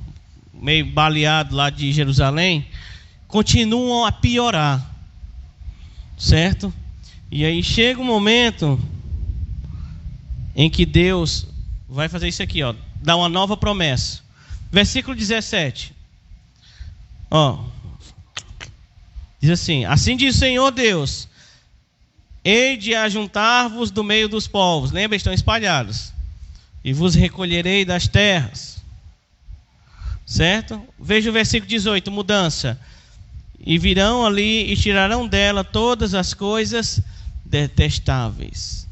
meio baleado lá de Jerusalém, continuam a piorar, certo? E aí chega um momento em que Deus vai fazer isso aqui, ó, dar uma nova promessa. Versículo 17. Ó, diz assim: assim diz o Senhor Deus: hei de ajuntar-vos do meio dos povos. Lembra, estão espalhados. E vos recolherei das terras. Certo? Veja o versículo 18, mudança. E virão ali e tirarão dela todas as coisas detestáveis.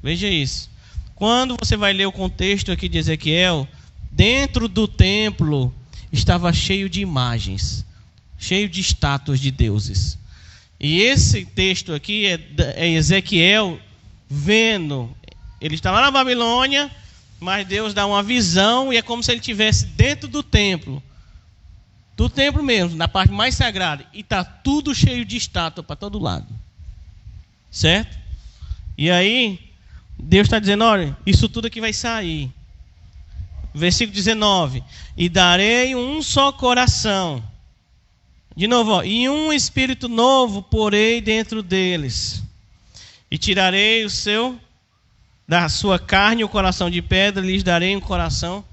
Veja isso. Quando você vai ler o contexto aqui de Ezequiel, dentro do templo estava cheio de imagens, cheio de estátuas de deuses. E esse texto aqui é Ezequiel vendo. Ele está lá na Babilônia, mas Deus dá uma visão e é como se ele estivesse dentro do templo mesmo, na parte mais sagrada, e está tudo cheio de estátua para todo lado, certo? E aí Deus está dizendo: olha, isso tudo aqui vai sair. Versículo 19: e darei um só coração. De novo, ó, e um espírito novo porei dentro deles, e tirarei da sua carne o coração de pedra, e lhes darei um coração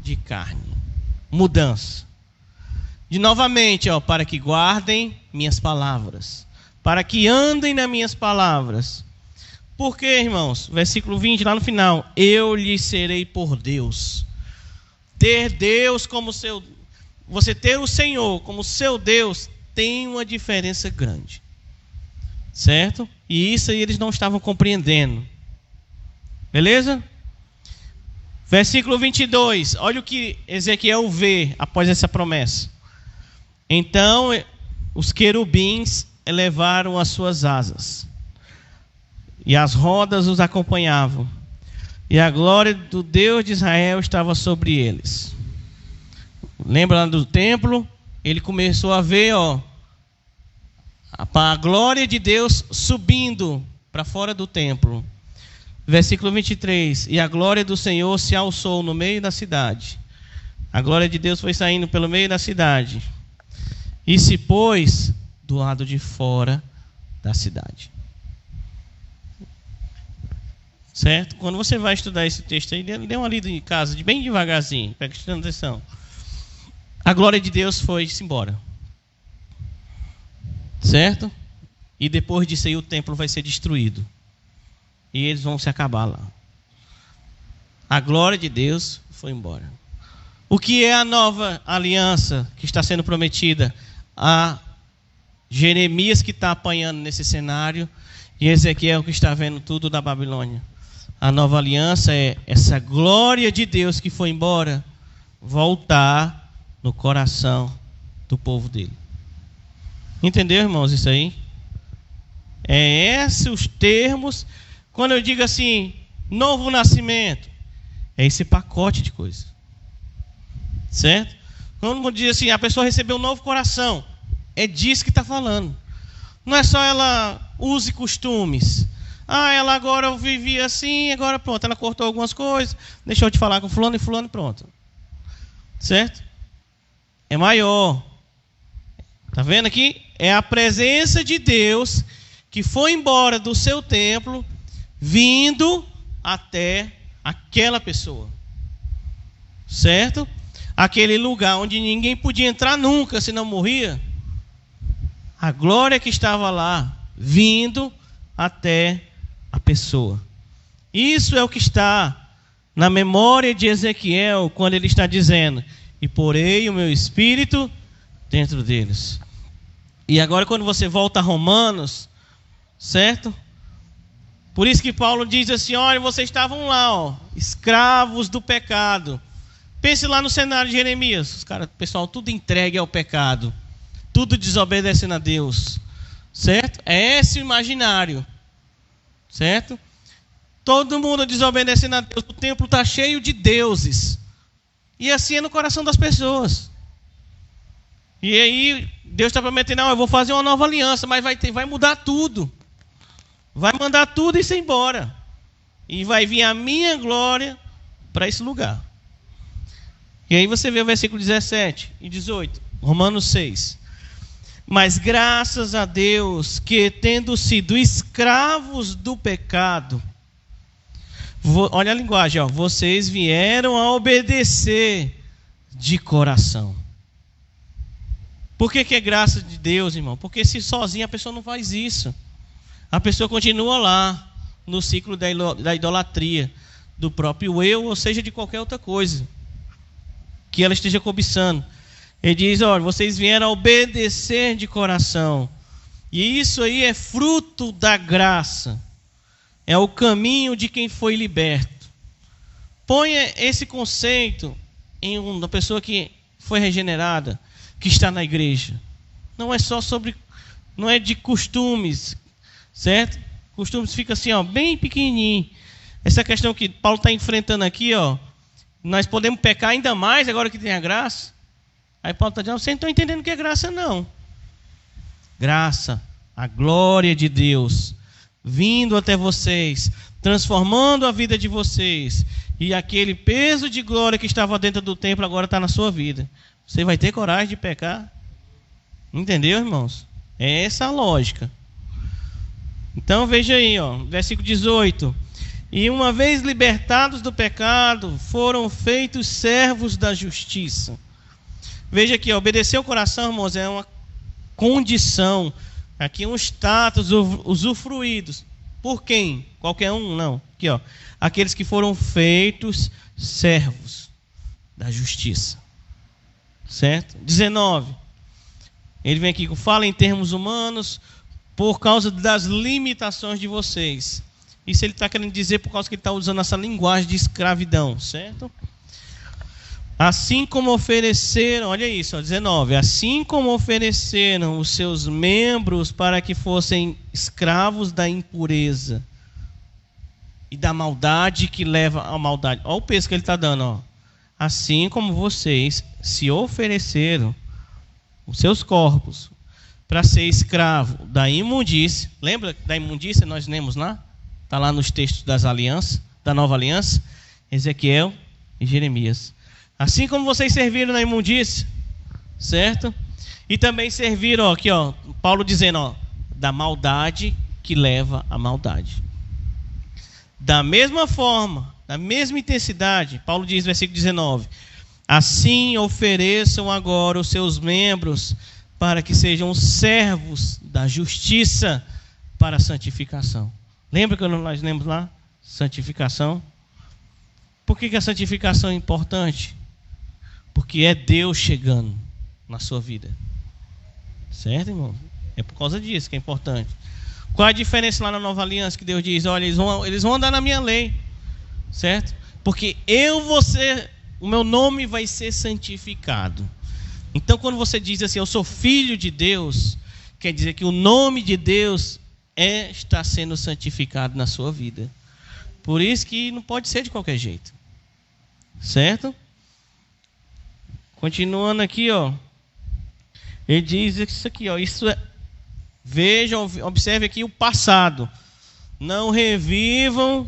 de carne. Mudança. De novamente, ó, para que guardem minhas palavras, para que andem nas minhas palavras. Por quê, irmãos? Versículo 20, lá no final: eu lhes serei por Deus. Ter Deus como seu, você ter o Senhor como seu Deus, tem uma diferença grande, certo? E isso aí eles não estavam compreendendo. Beleza? Versículo 22. Olha o que Ezequiel vê após essa promessa. Então os querubins elevaram as suas asas, e as rodas os acompanhavam, e a glória do Deus de Israel estava sobre eles. Lembra lá do templo? Ele começou a ver, a glória de Deus subindo para fora do templo. Versículo 23. E a glória do Senhor se alçou no meio da cidade. A glória de Deus foi saindo pelo meio da cidade e se pôs do lado de fora da cidade. Certo? Quando você vai estudar esse texto aí, dê uma lida em casa, bem devagarzinho, prestando atenção. A glória de Deus foi-se embora. Certo? E depois disso aí o templo vai ser destruído. E eles vão se acabar lá. A glória de Deus foi embora. O que é a nova aliança que está sendo prometida a Jeremias, que está apanhando nesse cenário, e Ezequiel, que está vendo tudo da Babilônia? A nova aliança é essa glória de Deus que foi embora voltar no coração do povo dele. Entendeu, irmãos, isso aí? É esses os termos. Quando eu digo assim, novo nascimento, é esse pacote de coisas. Certo? Quando diz assim, a pessoa recebeu um novo coração, é disso que está falando. Não é só ela use costumes. Ela agora vivia assim, agora pronto, ela cortou algumas coisas, deixou de falar com fulano e fulano, pronto. Certo? É maior. Está vendo aqui? É a presença de Deus que foi embora do seu templo, vindo até aquela pessoa. Certo? Aquele lugar onde ninguém podia entrar nunca, se não morria. A glória que estava lá, vindo até a pessoa. Isso é o que está na memória de Ezequiel, quando ele está dizendo: e porei o meu espírito dentro deles. E agora quando você volta a Romanos, certo? Por isso que Paulo diz assim: olha, vocês estavam lá, escravos do pecado. Pense lá no cenário de Jeremias, os caras, pessoal, tudo entregue ao pecado, tudo desobedecendo a Deus, certo? É esse o imaginário, certo? Todo mundo desobedecendo a Deus, o templo está cheio de deuses, e assim é no coração das pessoas. E aí Deus está prometendo: não, eu vou fazer uma nova aliança, mas vai mudar tudo, vai mandar tudo isso embora, e vai vir a minha glória para esse lugar. E aí você vê o versículo 17 e 18, Romanos 6. Mas graças a Deus que, tendo sido escravos do pecado, olha a linguagem, vocês vieram a obedecer de coração. Por que é graça de Deus, irmão? Porque se sozinha a pessoa não faz isso. A pessoa continua lá no ciclo da idolatria, do próprio eu, ou seja, de qualquer outra coisa que ela esteja cobiçando. Ele diz: olha, vocês vieram a obedecer de coração. E isso aí é fruto da graça. É o caminho de quem foi liberto. Ponha esse conceito em uma pessoa que foi regenerada, que está na igreja. Não é só sobre, não é de costumes, certo? Costumes fica assim, bem pequenininho. Essa questão que Paulo está enfrentando aqui, nós podemos pecar ainda mais agora que tem a graça. Aí Paulo está dizendo: vocês não estão entendendo o que é graça, não. Graça, a glória de Deus, vindo até vocês, transformando a vida de vocês. E aquele peso de glória que estava dentro do templo agora está na sua vida. Você vai ter coragem de pecar? Entendeu, irmãos? É essa a lógica. Então veja aí, versículo 18. E uma vez libertados do pecado, foram feitos servos da justiça. Veja aqui, obedecer o coração, irmãos, é uma condição, aqui um status usufruídos. Por quem? Qualquer um? Não. Aqui, aqueles que foram feitos servos da justiça. Certo? 19. Ele vem aqui, fala em termos humanos, por causa das limitações de vocês. Isso ele está querendo dizer por causa que ele está usando essa linguagem de escravidão, certo? Assim como ofereceram, olha isso, 19. Assim como ofereceram os seus membros para que fossem escravos da impureza e da maldade que leva à maldade. Olha o peso que ele está dando, ó. Assim como vocês se ofereceram os seus corpos para ser escravo da imundície. Lembra da imundície? Nós lemos lá. Está lá nos textos das alianças, da nova aliança, Ezequiel e Jeremias. Assim como vocês serviram na imundície, certo? E também serviram, ó, aqui, ó, Paulo dizendo, ó, da maldade que leva à maldade. Da mesma forma, da mesma intensidade, Paulo diz, versículo 19: assim ofereçam agora os seus membros para que sejam servos da justiça para a santificação. Lembra que nós lemos lá? Santificação. Por que a santificação é importante? Porque é Deus chegando na sua vida. Certo, irmão? É por causa disso que é importante. Qual a diferença lá na nova aliança que Deus diz? Olha, eles vão andar na minha lei. Certo? Porque o meu nome vai ser santificado. Então quando você diz assim, eu sou filho de Deus, quer dizer que o nome de Deus está sendo santificado na sua vida. Por isso que não pode ser de qualquer jeito. Certo? Continuando aqui, ó. Ele diz isso aqui, ó. Isso é, vejam, observe aqui o passado. Não revivam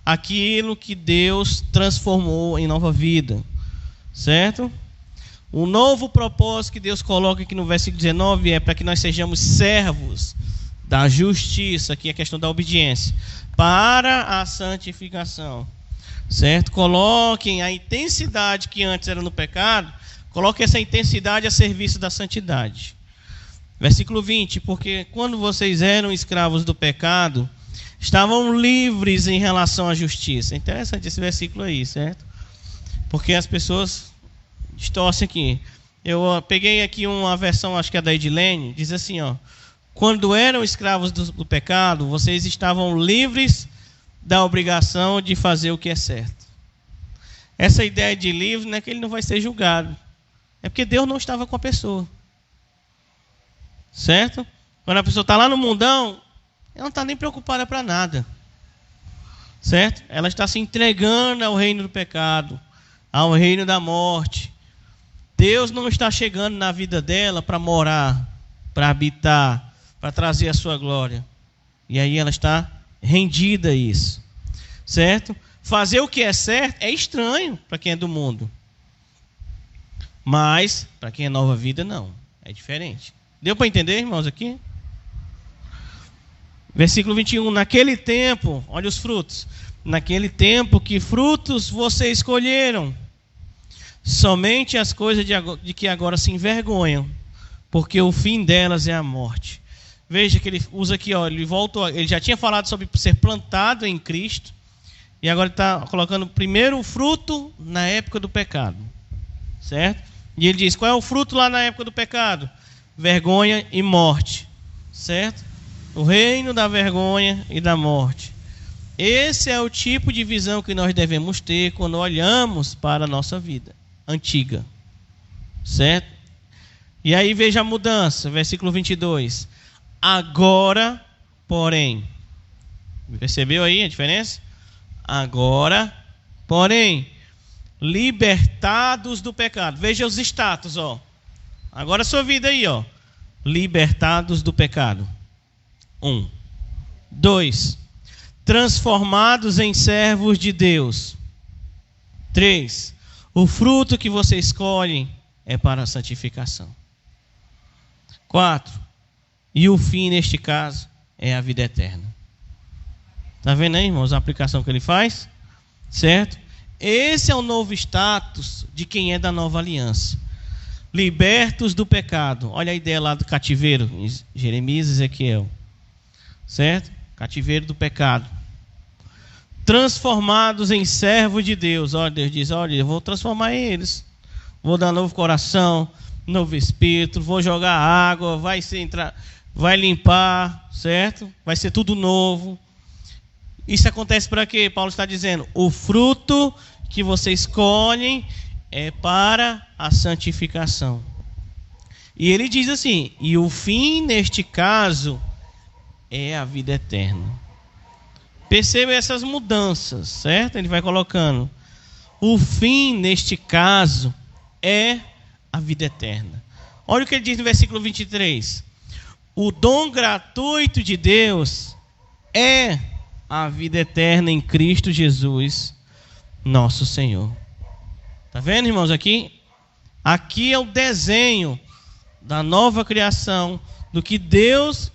aquilo que Deus transformou em nova vida. Certo? O novo propósito que Deus coloca aqui no versículo 19 é para que nós sejamos servos da justiça, aqui é a questão da obediência, para a santificação. Certo? Coloquem a intensidade que antes era no pecado, coloquem essa intensidade a serviço da santidade. Versículo 20: porque quando vocês eram escravos do pecado, estavam livres em relação à justiça. Interessante esse versículo aí, certo? Porque as pessoas distorcem aqui. Eu peguei aqui uma versão, acho que é da Edilene, diz assim, ó: quando eram escravos do pecado, vocês estavam livres da obrigação de fazer o que é certo. Essa ideia de livre não é que ele não vai ser julgado, é porque Deus não estava com a pessoa. Certo? Quando a pessoa está lá no mundão, ela não está nem preocupada para nada. Certo? Ela está se entregando ao reino do pecado, ao reino da morte. Deus não está chegando na vida dela para morar, para habitar, para trazer a sua glória. E aí ela está rendida a isso. Certo? Fazer o que é certo é estranho para quem é do mundo. Mas, para quem é nova vida, não. É diferente. Deu para entender, irmãos, aqui? Versículo 21. Naquele tempo, olha os frutos. Naquele tempo, que frutos vocês escolheram? Somente as coisas de que agora se envergonham, porque o fim delas é a morte. Veja que ele usa aqui, ó, ele já tinha falado sobre ser plantado em Cristo, e agora ele está colocando primeiro o fruto na época do pecado. Certo? E ele diz, qual é o fruto lá na época do pecado? Vergonha e morte. Certo? O reino da vergonha e da morte. Esse é o tipo de visão que nós devemos ter quando olhamos para a nossa vida antiga. Certo? E aí veja a mudança, versículo 22. Agora, porém. Percebeu aí a diferença? Agora, porém, libertados do pecado. Veja os status, ó. Agora a sua vida aí, ó. Libertados do pecado. 1. 2. Transformados em servos de Deus. 3. O fruto que você escolhe é para a santificação. 4. E o fim, neste caso, é a vida eterna. Está vendo aí, irmãos, a aplicação que ele faz? Certo? Esse é o novo status de quem é da nova aliança. Libertos do pecado. Olha a ideia lá do cativeiro, Jeremias e Ezequiel. Certo? Cativeiro do pecado. Transformados em servos de Deus. Olha, Deus diz, olha, eu vou transformar eles. Vou dar novo coração, novo espírito, vou jogar água, vai limpar, certo? Vai ser tudo novo. Isso acontece para quê? Paulo está dizendo, o fruto que vocês colhem é para a santificação. E ele diz assim, e o fim neste caso é a vida eterna. Perceba essas mudanças, certo? Ele vai colocando, o fim neste caso é a vida eterna. Olha o que ele diz no versículo 23. O dom gratuito de Deus é a vida eterna em Cristo Jesus, nosso Senhor. Está vendo, irmãos, aqui? Aqui é o desenho da nova criação, do que Deus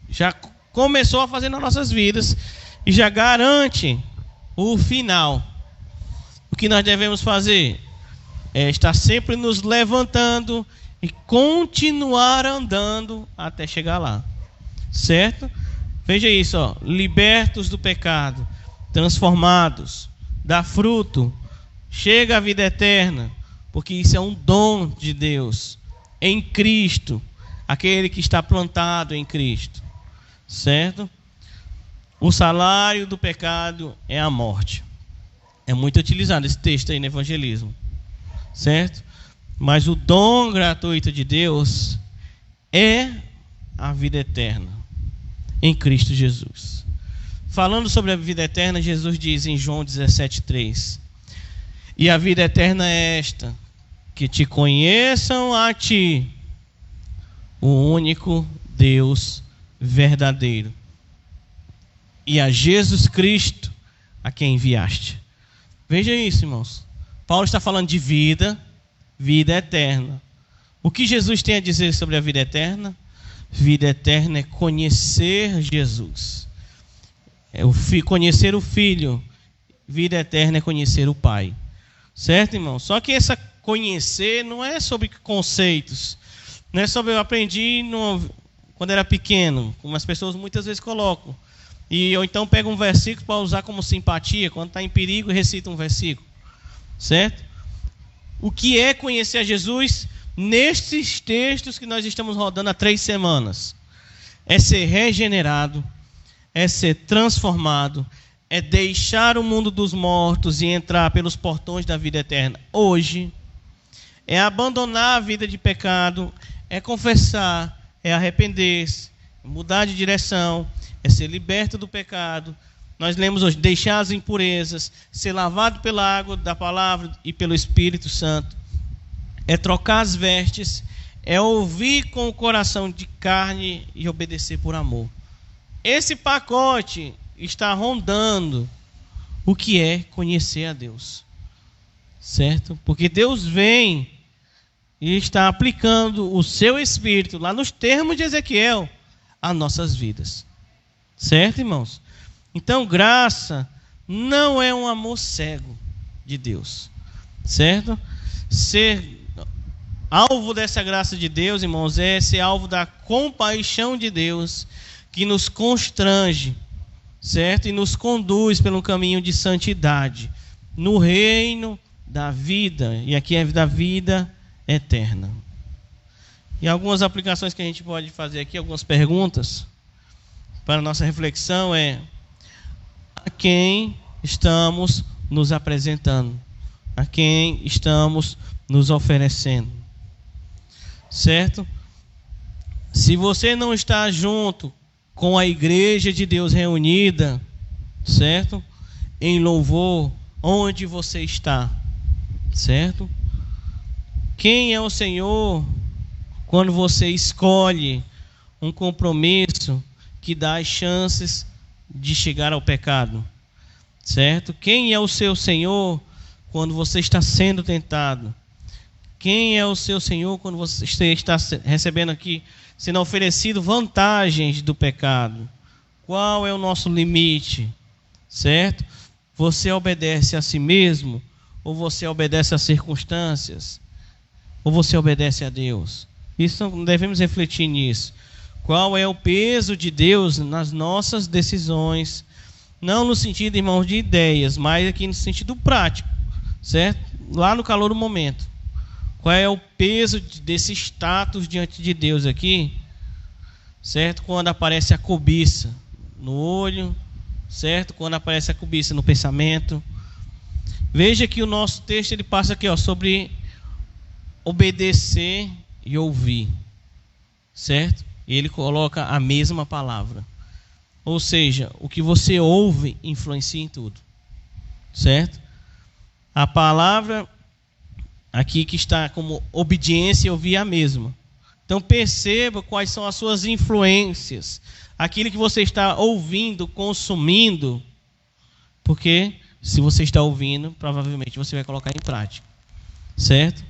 já começou a fazer nas nossas vidas e já garante o final. O que nós devemos fazer é estar sempre nos levantando e continuar andando até chegar lá, certo? Veja isso, ó, libertos do pecado, transformados, dá fruto, chega a vida eterna, porque isso é um dom de Deus em Cristo, aquele que está plantado em Cristo, certo? O salário do pecado é a morte. É muito utilizado esse texto aí no evangelismo, certo? Mas o dom gratuito de Deus é a vida eterna em Cristo Jesus. Falando sobre a vida eterna, Jesus diz em João 17:3: e a vida eterna é esta, que te conheçam a ti, o único Deus verdadeiro, e a Jesus Cristo, a quem enviaste. Veja isso, irmãos. Paulo está falando de vida eterna. O que Jesus tem a dizer sobre a vida eterna? Vida eterna é conhecer Jesus. É conhecer o Filho. Vida eterna é conhecer o Pai. Certo, irmão? Só que essa conhecer não é sobre conceitos. Não é sobre eu aprendi quando era pequeno, como as pessoas muitas vezes colocam. Ou então pega um versículo para usar como simpatia, quando está em perigo recita um versículo. Certo? O que é conhecer a Jesus nestes textos que nós estamos rodando há 3 semanas? É ser regenerado, é ser transformado, é deixar o mundo dos mortos e entrar pelos portões da vida eterna hoje, é abandonar a vida de pecado, é confessar, é arrepender-se, mudar de direção, é ser liberto do pecado. Nós lemos hoje, deixar as impurezas, ser lavado pela água da palavra e pelo Espírito Santo, é trocar as vestes, é ouvir com o coração de carne e obedecer por amor. Esse pacote está rondando o que é conhecer a Deus, certo? Porque Deus vem e está aplicando o seu Espírito, lá nos termos de Ezequiel, às nossas vidas, certo, irmãos? Então, graça não é um amor cego de Deus, certo? Ser alvo dessa graça de Deus, irmãos, é ser alvo da compaixão de Deus, que nos constrange, certo? E nos conduz pelo caminho de santidade, no reino da vida, e aqui é da vida eterna. E algumas aplicações que a gente pode fazer aqui, algumas perguntas para a nossa reflexão é: a quem estamos nos apresentando? A quem estamos nos oferecendo? Certo? Se você não está junto com a igreja de Deus reunida, certo? Em louvor, onde você está? Certo? Quem é o Senhor quando você escolhe um compromisso que dá as chances de chegar ao pecado? Certo? Quem é o seu Senhor quando você está sendo tentado? Quem é o seu Senhor quando você está recebendo aqui, sendo oferecido vantagens do pecado? Qual é o nosso limite? Certo? Você obedece a si mesmo? Ou você obedece às circunstâncias? Ou você obedece a Deus? Isso, devemos refletir nisso. Qual é o peso de Deus nas nossas decisões? Não no sentido, irmãos, de ideias, mas aqui no sentido prático, certo? Lá no calor do momento. Qual é o peso desse status diante de Deus aqui? Certo? Quando aparece a cobiça no olho, certo? Quando aparece a cobiça no pensamento. Veja que o nosso texto ele passa aqui, sobre obedecer e ouvir, certo? E ele coloca a mesma palavra. Ou seja, o que você ouve influencia em tudo, certo? A palavra aqui que está como obediência e ouvir é a mesma. Então perceba quais são as suas influências, aquilo que você está ouvindo, consumindo, porque se você está ouvindo, provavelmente você vai colocar em prática, certo?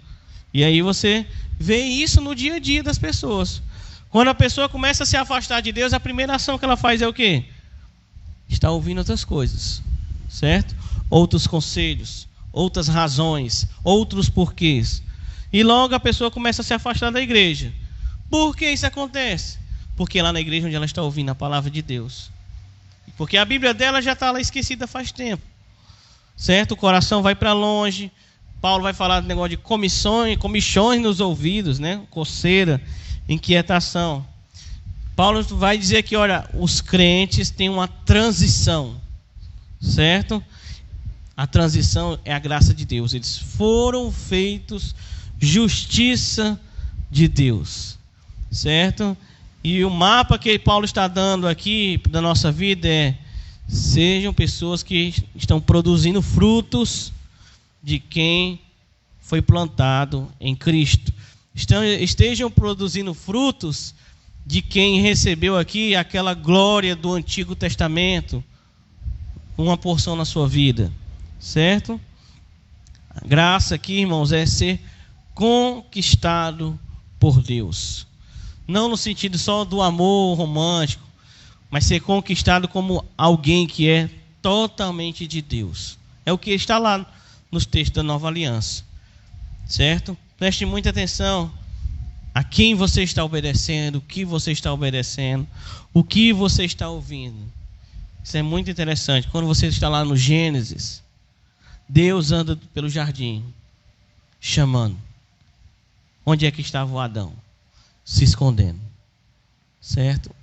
E aí você vê isso no dia a dia das pessoas. Quando a pessoa começa a se afastar de Deus, a primeira ação que ela faz é o quê? Está ouvindo outras coisas, certo? Outros conselhos, outras razões, outros porquês. E logo a pessoa começa a se afastar da igreja. Por que isso acontece? Porque lá na igreja onde ela está ouvindo a palavra de Deus. Porque a Bíblia dela já está lá esquecida faz tempo, certo? O coração vai para longe. Paulo vai falar do negócio de comichões nos ouvidos, né? Coceira, inquietação. Paulo vai dizer que, olha, os crentes têm uma transição, certo? A transição é a graça de Deus. Eles foram feitos justiça de Deus, certo? E o mapa que Paulo está dando aqui da nossa vida é: sejam pessoas que estão produzindo frutos de quem foi plantado em Cristo. Estejam produzindo frutos de quem recebeu aqui aquela glória do Antigo Testamento, uma porção na sua vida, certo? A graça aqui, irmãos, é ser conquistado por Deus. Não no sentido só do amor romântico, mas ser conquistado como alguém que é totalmente de Deus. É o que está lá nos textos da Nova Aliança, certo? Preste muita atenção a quem você está obedecendo, o que você está obedecendo, o que você está ouvindo. Isso é muito interessante. Quando você está lá no Gênesis, Deus anda pelo jardim, chamando. Onde é que estava o Adão? Se escondendo, certo?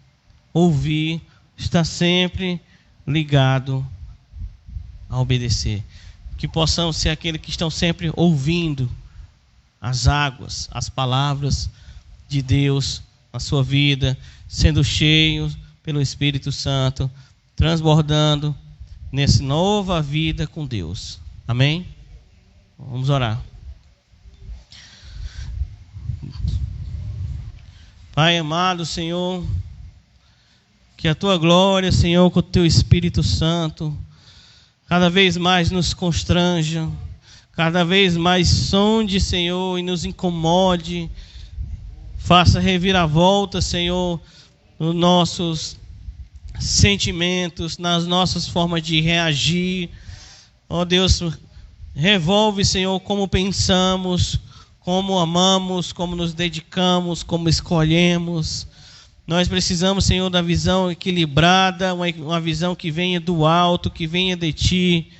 Ouvir está sempre ligado a obedecer. Que possamos ser aqueles que estão sempre ouvindo as águas, as palavras de Deus na sua vida, sendo cheios pelo Espírito Santo, transbordando nessa nova vida com Deus. Amém? Vamos orar. Pai amado, Senhor, que a Tua glória, Senhor, com o Teu Espírito Santo, cada vez mais nos constranja, cada vez mais sonde, Senhor, e nos incomode, faça reviravolta, Senhor, nos nossos sentimentos, nas nossas formas de reagir. Ó Deus, revolve, Senhor, como pensamos, como amamos, como nos dedicamos, como escolhemos. Nós precisamos, Senhor, da visão equilibrada, uma visão que venha do alto, que venha de Ti,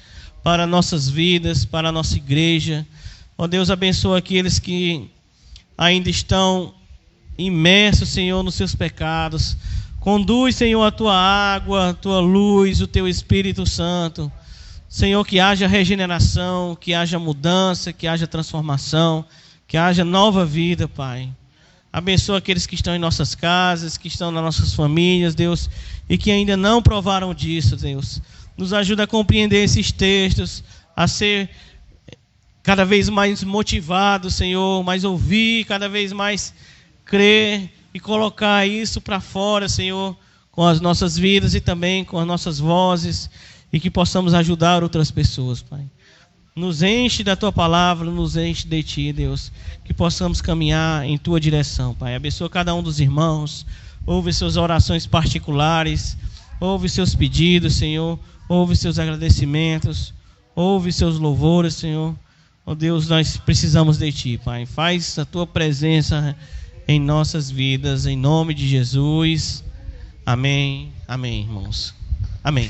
para nossas vidas, para a nossa igreja. Ó Deus, abençoa aqueles que ainda estão imersos, Senhor, nos seus pecados. Conduz, Senhor, a Tua água, a Tua luz, o Teu Espírito Santo. Senhor, que haja regeneração, que haja mudança, que haja transformação, que haja nova vida, Pai. Abençoa aqueles que estão em nossas casas, que estão nas nossas famílias, Deus, e que ainda não provaram disso, Deus. Nos ajuda a compreender esses textos, a ser cada vez mais motivado, Senhor, mais ouvir, cada vez mais crer e colocar isso para fora, Senhor, com as nossas vidas e também com as nossas vozes, e que possamos ajudar outras pessoas, Pai. Nos enche da Tua palavra, nos enche de Ti, Deus, que possamos caminhar em Tua direção, Pai. Abençoa cada um dos irmãos, ouve suas orações particulares, ouve seus pedidos, Senhor, ouve seus agradecimentos, ouve seus louvores, Senhor. Ó Deus, nós precisamos de Ti, Pai. Faz a Tua presença em nossas vidas, em nome de Jesus. Amém. Amém, irmãos. Amém.